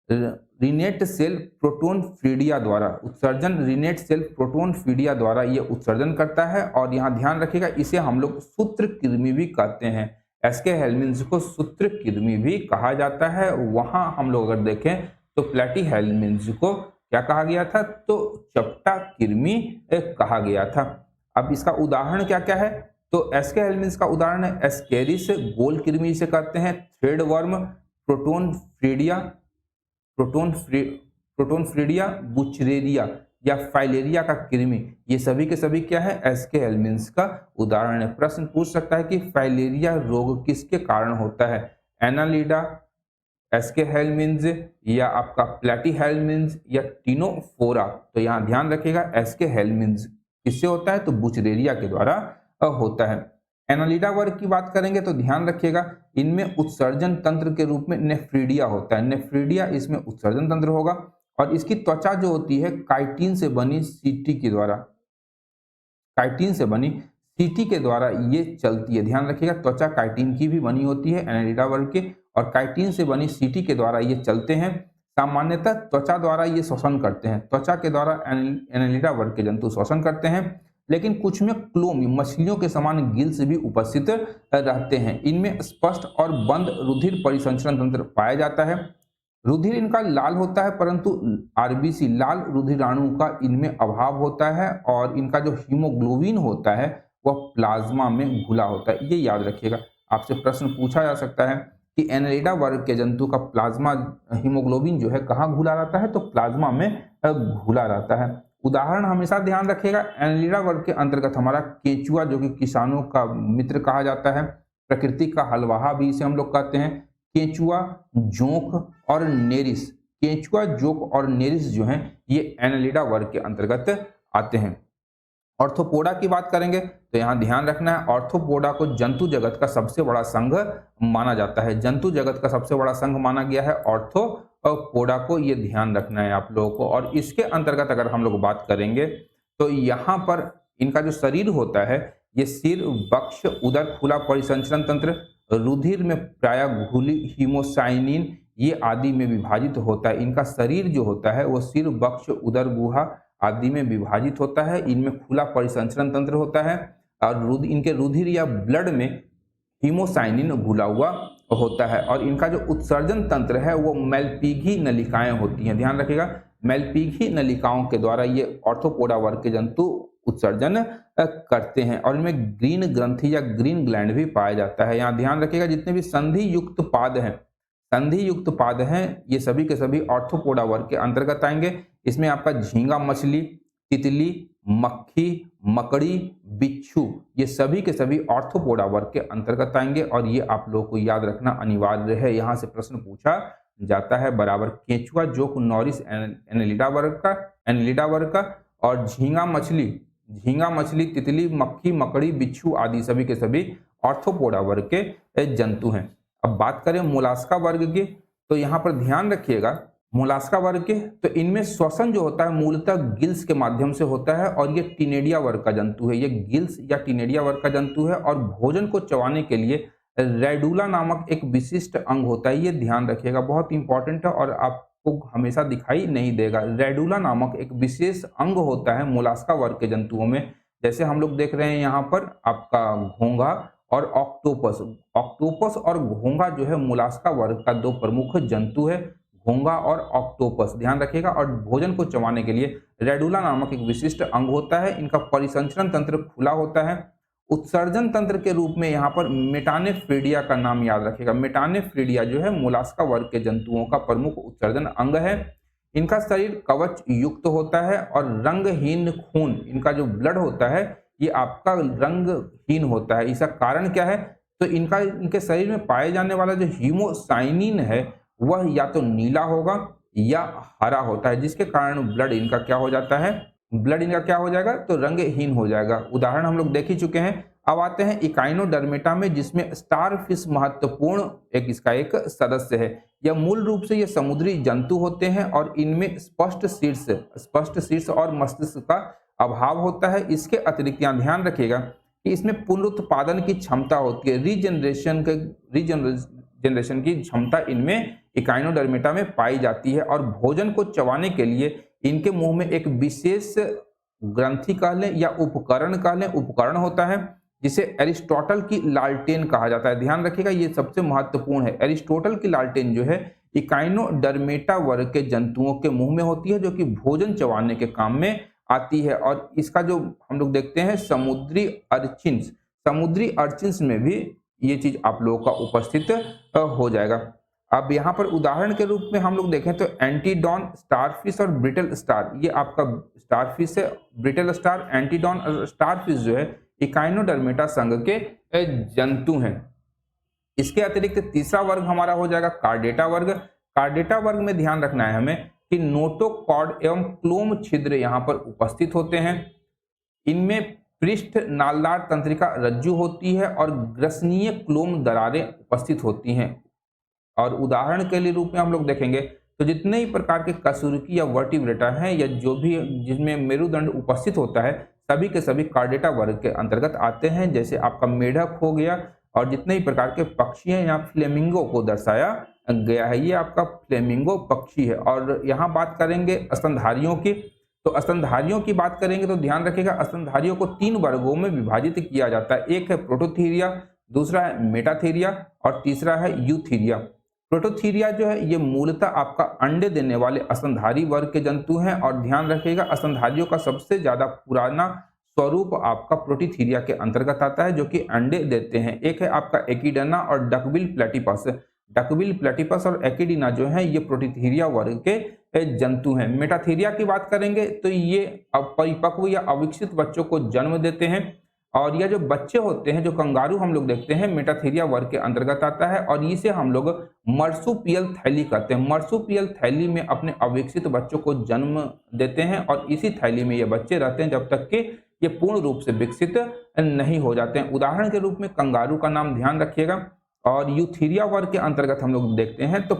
रिनेट सेल प्रोटोन फीडिया द्वारा उत्सर्जन, रिनेट सेल प्रोटोन फीडिया द्वारा ये उत्सर्जन करता है। और यहाँ ध्यान रखिएगा, इसे हम लोग सूत्रकृमि भी कहते हैं। एसके हेल्मिन्थ को सूत्रकृमि भी कहा जाता है। वहां हम लोग अगर देखें तो प्लेटीहेल्मिन्थ को क्या कहा गया था, तो चपटा कृमि कहा गया था। अब इसका उदाहरण क्या क्या है, तो एसके हेल्मिन्थ का उदाहरण है एस्केरिस गोल कृमि जिसे कहते हैं, थ्रेड वर्म, प्रोटोन फ्रीडिया, बुचरेरिया या फाइलेरिया का कृमि, ये सभी के सभी क्या है, एसके हेल्मिन्थ का उदाहरण है। प्रश्न पूछ सकता है कि फाइलेरिया रोग किसके कारण होता है, एनालिडा, एसके हेल्मिन्थ या आपका प्लेटीहेल्मिन्थ या टिनोफोरा। तो यहाँ ध्यान रखिएगा, एसके हेल्मिन्थ किससे होता है, तो बुचरेरिया के द्वारा होता है। एनालिडा वर्ग की बात करेंगे तो ध्यान रखिएगा, इनमें उत्सर्जन तंत्र के रूप में नेफ्रीडिया होता है। नेफ्रीडिया इसमें उत्सर्जन तंत्र होगा और इसकी त्वचा जो होती है काइटिन से बनी सीटी के द्वारा ये चलती है। ध्यान रखिएगा, त्वचा काइटिन की भी बनी होती है एनालिडा वर्ग के, और काइटिन से बनी सीटी के द्वारा ये चलते हैं। सामान्यतः त्वचा द्वारा ये श्वसन करते हैं, त्वचा के द्वारा एनालिडा वर्ग के जंतु श्वसन करते हैं। लेकिन कुछ में क्लोमी, मछलियों के समान गिल्स भी उपस्थित रहते हैं। इनमें स्पष्ट और बंद रुधिर परिसंचरण तंत्र पाया जाता है। रुधिर इनका लाल होता है, परंतु आरबीसी लाल रुधिराणु का इनमें अभाव होता है और इनका जो हीमोग्लोबिन होता है वह प्लाज्मा में घुला होता है। ये याद रखिएगा, आपसे प्रश्न पूछा जा सकता है कि एनालिडा वर्ग के जंतु का प्लाज्मा हीमोग्लोबिन जो है कहाँ घुला रहता है, तो प्लाज्मा में घुला रहता है। उदाहरण हमेशा ध्यान रखिएगा, एनालिडा वर्ग के अंतर्गत हमारा केंचुआ जो कि किसानों का मित्र कहा जाता है, प्रकृति का हलवाहा भी इसे हम लोग कहते हैं। केंचुआ, जोंक और नेरिस, केंचुआ, जोंक और नेरिस जो हैं ये एनालिडा वर्ग के अंतर्गत आते हैं। ऑर्थोपोडा की बात करेंगे तो यहाँ ध्यान रखना है, ऑर्थोपोडा को जंतु जगत का सबसे बड़ा संघ माना जाता है। जंतु जगत का सबसे बड़ा संघ माना गया है ऑर्थोपोडा को, ये ध्यान रखना है आप लोगों को। और इसके अंतर्गत अगर हम लोग बात करेंगे तो यहाँ पर इनका जो शरीर होता है, ये सिर, वक्ष, उदर, खुला परिसंचरण तंत्र, रुधिर में प्राय घुली हीमोसाइनिन ये आदि में विभाजित होता है। इनका शरीर जो होता है वो सिर, वक्ष, उदर, गुहा आदि में विभाजित होता है। इनमें खुला परिसंचरण तंत्र होता है और इनके रुधिर या ब्लड में हीमोसाइनिन घुला हुआ होता है। और इनका जो उत्सर्जन तंत्र है वो मेलपीघी नलिकाएं होती हैं। ध्यान रखिएगा, मेलपीघी नलिकाओं के द्वारा ये ऑर्थोपोडा वर्ग के जंतु उत्सर्जन करते हैं। और इनमें ग्रीन ग्रंथि या ग्रीन ग्लैंड भी पाया जाता है। यहाँ ध्यान रखिएगा, जितने भी संधि युक्त पाद हैं ये सभी के सभी ऑर्थोपोडा वर्ग के अंतर्गत आएंगे। इसमें आपका झींगा मछली, तितली, मक्खी, मकड़ी, बिच्छू ये सभी के सभी ऑर्थोपोडा वर्ग के अंतर्गत आएंगे और ये आप लोगों को याद रखना अनिवार्य है। यहाँ से प्रश्न पूछा जाता है बराबर। केंचुआ, जोंक, नॉरिस एनालिडा वर्ग का और झींगा मछली, तितली, मक्खी, मकड़ी, बिच्छू आदि सभी के सभी ऑर्थोपोडा वर्ग के जंतु हैं। अब बात करें मोलास्का वर्ग की, तो यहाँ पर ध्यान रखिएगा, मोलास्का वर्ग के तो इनमें श्वसन जो होता है मूलतः गिल्स के माध्यम से होता है और ये टिनेडिया वर्ग का जंतु है। ये गिल्स या टिनेडिया वर्ग का जंतु है और भोजन को चबाने के लिए रेडुला नामक एक विशिष्ट अंग होता है। ये ध्यान रखिएगा, बहुत इंपॉर्टेंट है और आपको हमेशा दिखाई नहीं देगा। रेडुला नामक एक विशेष अंग होता है मोलास्का वर्ग के जंतुओं में। जैसे हम लोग देख रहे हैं यहाँ पर आपका घोंघा और ऑक्टोपस। ऑक्टोपस और घोंघा जो है मोलास्का वर्ग का दो प्रमुख जंतु है, घोंघा और ऑक्टोपस, ध्यान रखिएगा। और भोजन को चबाने के लिए रेडुला नामक एक विशिष्ट अंग होता है। इनका परिसंचरण तंत्र खुला होता है। उत्सर्जन तंत्र के रूप में यहाँ पर मेटानेफ्रीडिया का नाम याद रखिएगा। मेटानेफ्रीडिया जो है मोलास्का वर्ग के जंतुओं का प्रमुख उत्सर्जन अंग है। इनका शरीर कवच युक्त होता है और रंगहीन खून, इनका जो ब्लड होता है ये आपका रंगहीन होता है। इसका कारण क्या है? तो इनके शरीर में पाए जाने वाला जो हीमोसाइनिन है वह या तो नीला होगा या हरा होता है, जिसके कारण ब्लड इनका क्या हो जाता है, ब्लड इनका क्या हो जाएगा, तो रंगहीन हो जाएगा। उदाहरण हम लोग देख ही चुके हैं। अब आते हैं इकाइनोडर्मेटा में, जिसमें स्टारफिश महत्वपूर्ण इसका एक सदस्य है। यह मूल रूप से ये समुद्री जंतु होते हैं और इनमें स्पष्ट शीर्ष और मस्तिष्क का अभाव होता है। इसके अतिरिक्त यहाँ ध्यान रखिएगा कि इसमें पुनरुत्पादन की क्षमता होती है, रीजनरेशन की क्षमता इनमें इकाइनोडर्मेटा में पाई जाती है। और भोजन को चबाने के लिए इनके मुंह में एक विशेष ग्रंथि कह लें या उपकरण होता है, जिसे एरिस्टोटल की लालटेन कहा जाता है। ध्यान रखिएगा, ये सबसे महत्वपूर्ण है। एरिस्टोटल की लालटेन जो है इकाइनोडर्मेटा वर्ग के जंतुओं के मुंह में होती है, जो कि भोजन चबाने के काम में आती है। और इसका जो हम लोग देखते हैं समुद्री अर्चिन्स में भी ये चीज आप लोगों का उपस्थित हो जाएगा। अब यहाँ पर उदाहरण के रूप में हम लोग देखें तो एंटीडॉन, स्टारफिश और ब्रिटल स्टार, ये आपका स्टारफिश है। ब्रिटल स्टार, एंटीडॉन और स्टारफिश जो है इकाइनोडर्मेटा संघ के जंतु हैं। इसके अतिरिक्त तीसरा वर्ग हमारा हो जाएगा कार्डेटा वर्ग। कार्डेटा वर्ग में ध्यान रखना है हमें कि नोटोकॉर्ड एवं क्लोम छिद्र यहाँ पर उपस्थित होते हैं। इनमें पृष्ठ नालदार तंत्रिका रज्जु होती है और ग्रसनीय क्लोम दरारें उपस्थित होती हैं। और उदाहरण के लिए रूप में हम लोग देखेंगे तो जितने ही प्रकार के कशेरुकी या वर्टिब्रेटा हैं या जो भी जिसमें मेरुदंड उपस्थित होता है, सभी के सभी कार्डेटा वर्ग के अंतर्गत आते हैं। जैसे आपका मेढक हो गया और जितने ही प्रकार के पक्षी हैं, यहाँ फ्लेमिंगो को दर्शाया गया है, ये आपका फ्लेमिंगो पक्षी है। और यहाँ बात करेंगे स्तनधारियों की, तो स्तनधारियों की बात करेंगे तो ध्यान रखिएगा स्तनधारियों को 3 वर्गों में विभाजित किया जाता है। एक है प्रोटोथीरिया, दूसरा है मेटाथीरिया और तीसरा है यूथीरिया। प्रोटोथीरिया जो है ये मूलतः आपका अंडे देने वाले स्तनधारी वर्ग के जंतु हैं। और ध्यान रखिएगा स्तनधारियों का सबसे ज्यादा पुराना स्वरूप आपका प्रोटीथीरिया के अंतर्गत आता है, जो कि अंडे देते हैं। एक है आपका एकिडना और डकबिल प्लेटिपस। डकबिल प्लेटिपस और एकिडना जो है ये प्रोटीथीरिया वर्ग के जंतु हैं। मेटाथीरिया की बात करेंगे तो ये अपरिपक्व या अविकसित बच्चों को जन्म देते हैं। और यह जो बच्चे होते हैं, जो कंगारू हम लोग देखते हैं, मेटाथीरिया वर्ग के अंतर्गत आता है। और इसे हम लोग मर्सुपियल थैली कहते हैं। मर्सुपियल थैली में अपने अविकसित बच्चों को जन्म देते हैं और इसी थैली में ये बच्चे रहते हैं जब तक कि ये पूर्ण रूप से विकसित नहीं हो जाते हैं। उदाहरण के रूप में कंगारू का नाम ध्यान रखिएगा। और यूथीरिया वर्ग के अंतर्गत हम लोग देखते हैं तो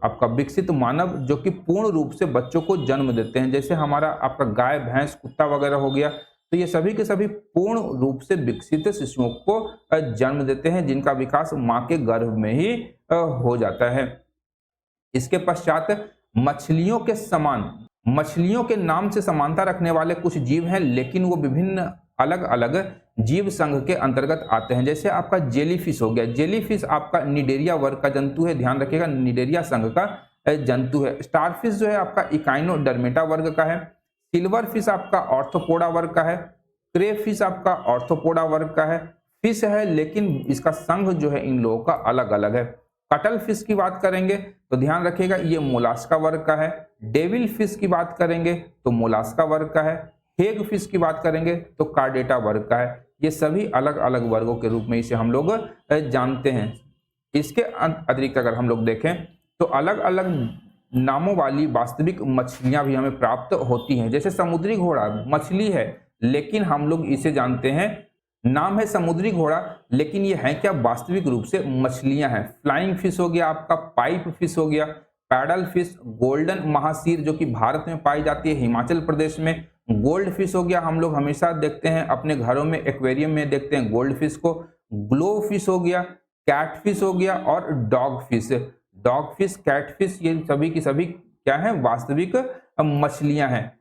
आपका विकसित मानव जो कि पूर्ण रूप से बच्चों को जन्म देते हैं। जैसे हमारा आपका गाय, भैंस, कुत्ता वगैरह हो गया, तो ये सभी के सभी पूर्ण रूप से विकसित शिशुओं को जन्म देते हैं, जिनका विकास मां के गर्भ में ही हो जाता है। इसके पश्चात मछलियों के नाम से समानता रखने वाले कुछ जीव हैं, लेकिन वो विभिन्न अलग अलग जीव संघ के अंतर्गत आते हैं। जैसे आपका जेलीफिश हो गया। जेलीफिश आपका निडेरिया वर्ग का जंतु है, ध्यान रखिएगा, निडेरिया संघ का जंतु है। स्टारफिश जो है आपका इकाइनोडर्मेटा वर्ग का है। सिल्वर फिश आपका ऑर्थोपोडा वर्ग का है। क्रेफिश आपका ऑर्थोपोडा वर्ग का है। फिश है लेकिन इसका संघ जो है इन लोगों का अलग अलग है। कटल फिश की बात करेंगे तो ध्यान रखिएगा ये मोलास्का वर्ग का है। डेविल फिश की बात करेंगे तो मोलास्का वर्ग का है। हेग फिश की बात करेंगे तो कार्डेटा वर्ग का है। ये सभी अलग अलग वर्गों के रूप में इसे हम लोग जानते हैं। इसके अतिरिक्त अगर हम लोग देखें तो अलग अलग नामों वाली वास्तविक मछलियां भी हमें प्राप्त होती हैं। जैसे समुद्री घोड़ा मछली है, लेकिन हम लोग इसे जानते हैं, नाम है समुद्री घोड़ा, लेकिन ये है क्या, वास्तविक रूप से मछलियां हैं। फ्लाइंग फिश हो गया आपका, पाइप फिश हो गया, पैडल फिश, गोल्डन महासीर जो कि भारत में पाई जाती है, हिमाचल प्रदेश में। गोल्ड फिश हो गया, हम लोग हमेशा देखते हैं अपने घरों में, एक्वेरियम में देखते हैं गोल्ड फिश को। ग्लो फिश हो गया, कैट फिश हो गया और डॉग फिश, कैट फिश, ये सभी की सभी क्या है, वास्तविक मछलियां हैं।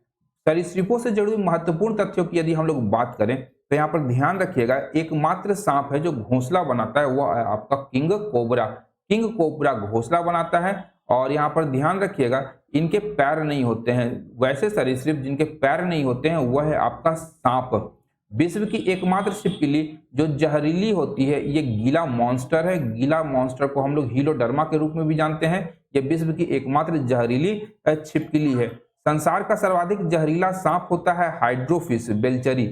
सरीसृपों से जुड़ी हुई महत्वपूर्ण तथ्यों की यदि हम लोग बात करें तो यहाँ पर ध्यान रखिएगा, एकमात्र सांप है जो घोंसला बनाता है वह है आपका किंग कोबरा। किंग कोबरा घोंसला बनाता है और यहाँ पर ध्यान रखिएगा इनके पैर नहीं होते हैं। वैसे सरीसृप जिनके पैर नहीं होते हैं वह है आपका सांप। विश्व की एकमात्र छिपकली जो जहरीली होती है ये गीला मॉन्स्टर है। गीला मॉन्स्टर को हम लोग हीलोडर्मा के रूप में भी जानते हैं। ये विश्व की एकमात्र जहरीली छिपकली है। संसार का सर्वाधिक जहरीला सांप होता है हाइड्रोफिश बेलचरी।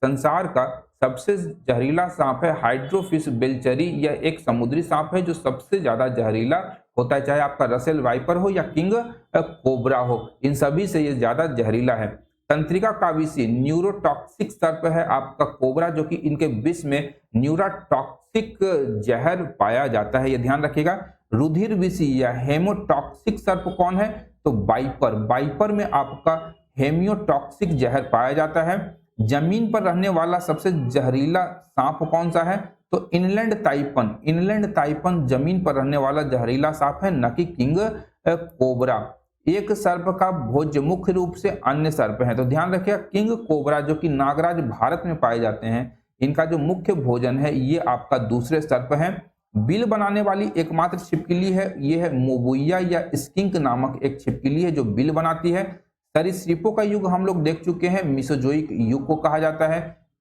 संसार का सबसे जहरीला सांप है हाइड्रोफिश बेलचरी। यह एक समुद्री सांप है जो सबसे ज्यादा जहरीला होता है, चाहे आपका रसेल वाइपर हो या किंग कोबरा हो, इन सभी से यह ज्यादा जहरीला है। तंत्रिका काविशी न्यूरोटॉक्सिक सर्प है आपका कोबरा, जो कि इनके विष में न्यूरोटॉक्सिक जहर पाया जाता है, यह ध्यान रखिएगा। रुधिर विषी या हेमोटॉक्सिक सर्प कौन है? तो वाइपर। वाइपर में आपका हेमियोटॉक्सिक जहर पाया जाता है। जमीन पर रहने वाला सबसे जहरीला सांप कौन सा है? तो इनलैंड ताइपन। इनलैंड ताइपन जमीन पर रहने वाला जहरीला सांप है, न कि किंग कोबरा। एक सर्प का भोज्य मुख्य रूप से अन्य सर्प है, तो ध्यान रखिएगा किंग कोबरा जो कि नागराज भारत में पाए जाते हैं, इनका जो मुख्य भोजन है ये आपका दूसरे सर्प है। बिल बनाने वाली एकमात्र छिपकली है ये है मोबुइया या स्किंक नामक एक छिपकली है जो बिल बनाती है। सरीसृपों का युग हम लोग देख चुके हैं, मिसोजोइक युग को कहा जाता है।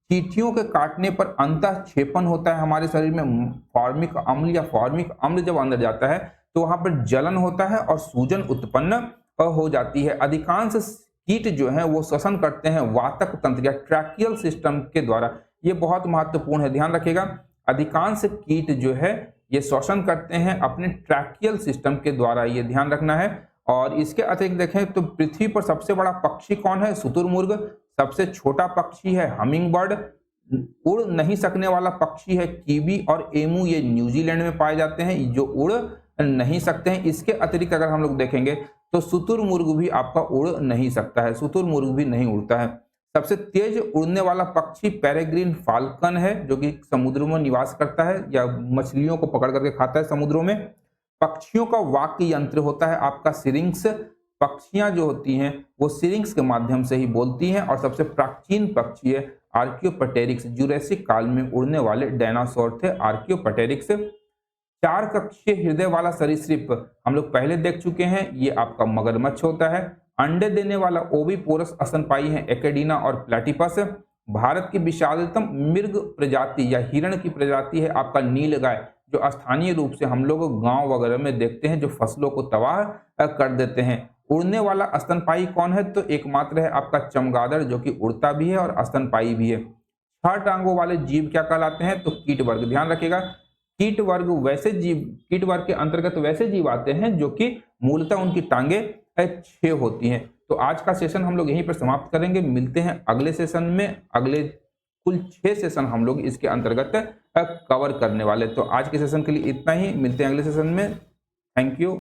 चींटियों के काटने पर अंतःक्षेपण होता है हमारे शरीर में, फॉर्मिक अम्ल या फॉर्मिक अम्ल जब अंदर जाता है तो वहां पर जलन होता है और सूजन उत्पन्न हो जाती है। अधिकांश कीट जो है वो श्वसन करते हैं वातक तंत्र या ट्रैकियल सिस्टम के द्वारा। ये बहुत महत्वपूर्ण है, ध्यान रखिएगा। अधिकांश कीट जो है ये श्वसन करते हैं अपने ट्रैकियल सिस्टम के द्वारा, ये ध्यान रखना है। और इसके अतिरिक्त देखें तो पृथ्वी पर सबसे बड़ा पक्षी कौन है? शुतुरमुर्ग। सबसे छोटा पक्षी है हमिंग बर्ड। उड़ नहीं सकने वाला पक्षी है कीवी और एमू, ये न्यूजीलैंड में पाए जाते हैं जो उड़ नहीं सकते हैं। इसके अतिरिक्त अगर हम लोग देखेंगे तो शुतुरमुर्ग भी आपका उड़ नहीं सकता है, शुतुरमुर्ग भी नहीं उड़ता है। सबसे तेज उड़ने वाला पक्षी पेरेग्रीन फाल्कन है जो कि समुद्रों में निवास करता है या मछलियों को पकड़ करके खाता है समुद्रों में। पक्षियों का वाक्य यंत्र होता है आपका सिरिंक्स। पक्षियां जो होती हैं वो सिरिंक्स के माध्यम से ही बोलती हैं। और सबसे प्राचीन पक्षी है आर्कियोपटेरिक्स। जुरेसिक काल में उड़ने वाले डायनासोर थे आर्कियोपटेरिक्स। चार कक्षीय हृदय वाला सरीसृप हम लोग पहले देख चुके हैं, ये आपका मगरमच्छ होता है। अंडे देने वाला ओविपोरस स्तनपायी है एकेडिना और प्लेटिपस। भारत की विशालतम मृग प्रजाति या हिरण की प्रजाति है आपका नीलगाय, जो स्थानीय रूप से हम लोग गांव वगैरह में देखते हैं, जो फसलों को तबाह कर देते हैं। उड़ने वाला स्तनपायी कौन है? तो एकमात्र है आपका चमगादड़ जो कि उड़ता भी है और स्तनपायी भी है। 6 टांगों वाले जीव क्या कहलाते हैं? तो कीट वर्ग। ध्यान रखिएगा कीट वर्ग वैसे जीव, कीट वर्ग के अंतर्गत वैसे जीव आते हैं जो कि मूलतः उनकी टांगे 6 होती हैं। तो आज का सेशन हम लोग यहीं पर समाप्त करेंगे, मिलते हैं अगले सेशन में। अगले कुल 6 सेशन हम लोग इसके अंतर्गत कवर करने वाले। तो आज के सेशन के लिए इतना ही, मिलते हैं अगले सेशन में। Thank you.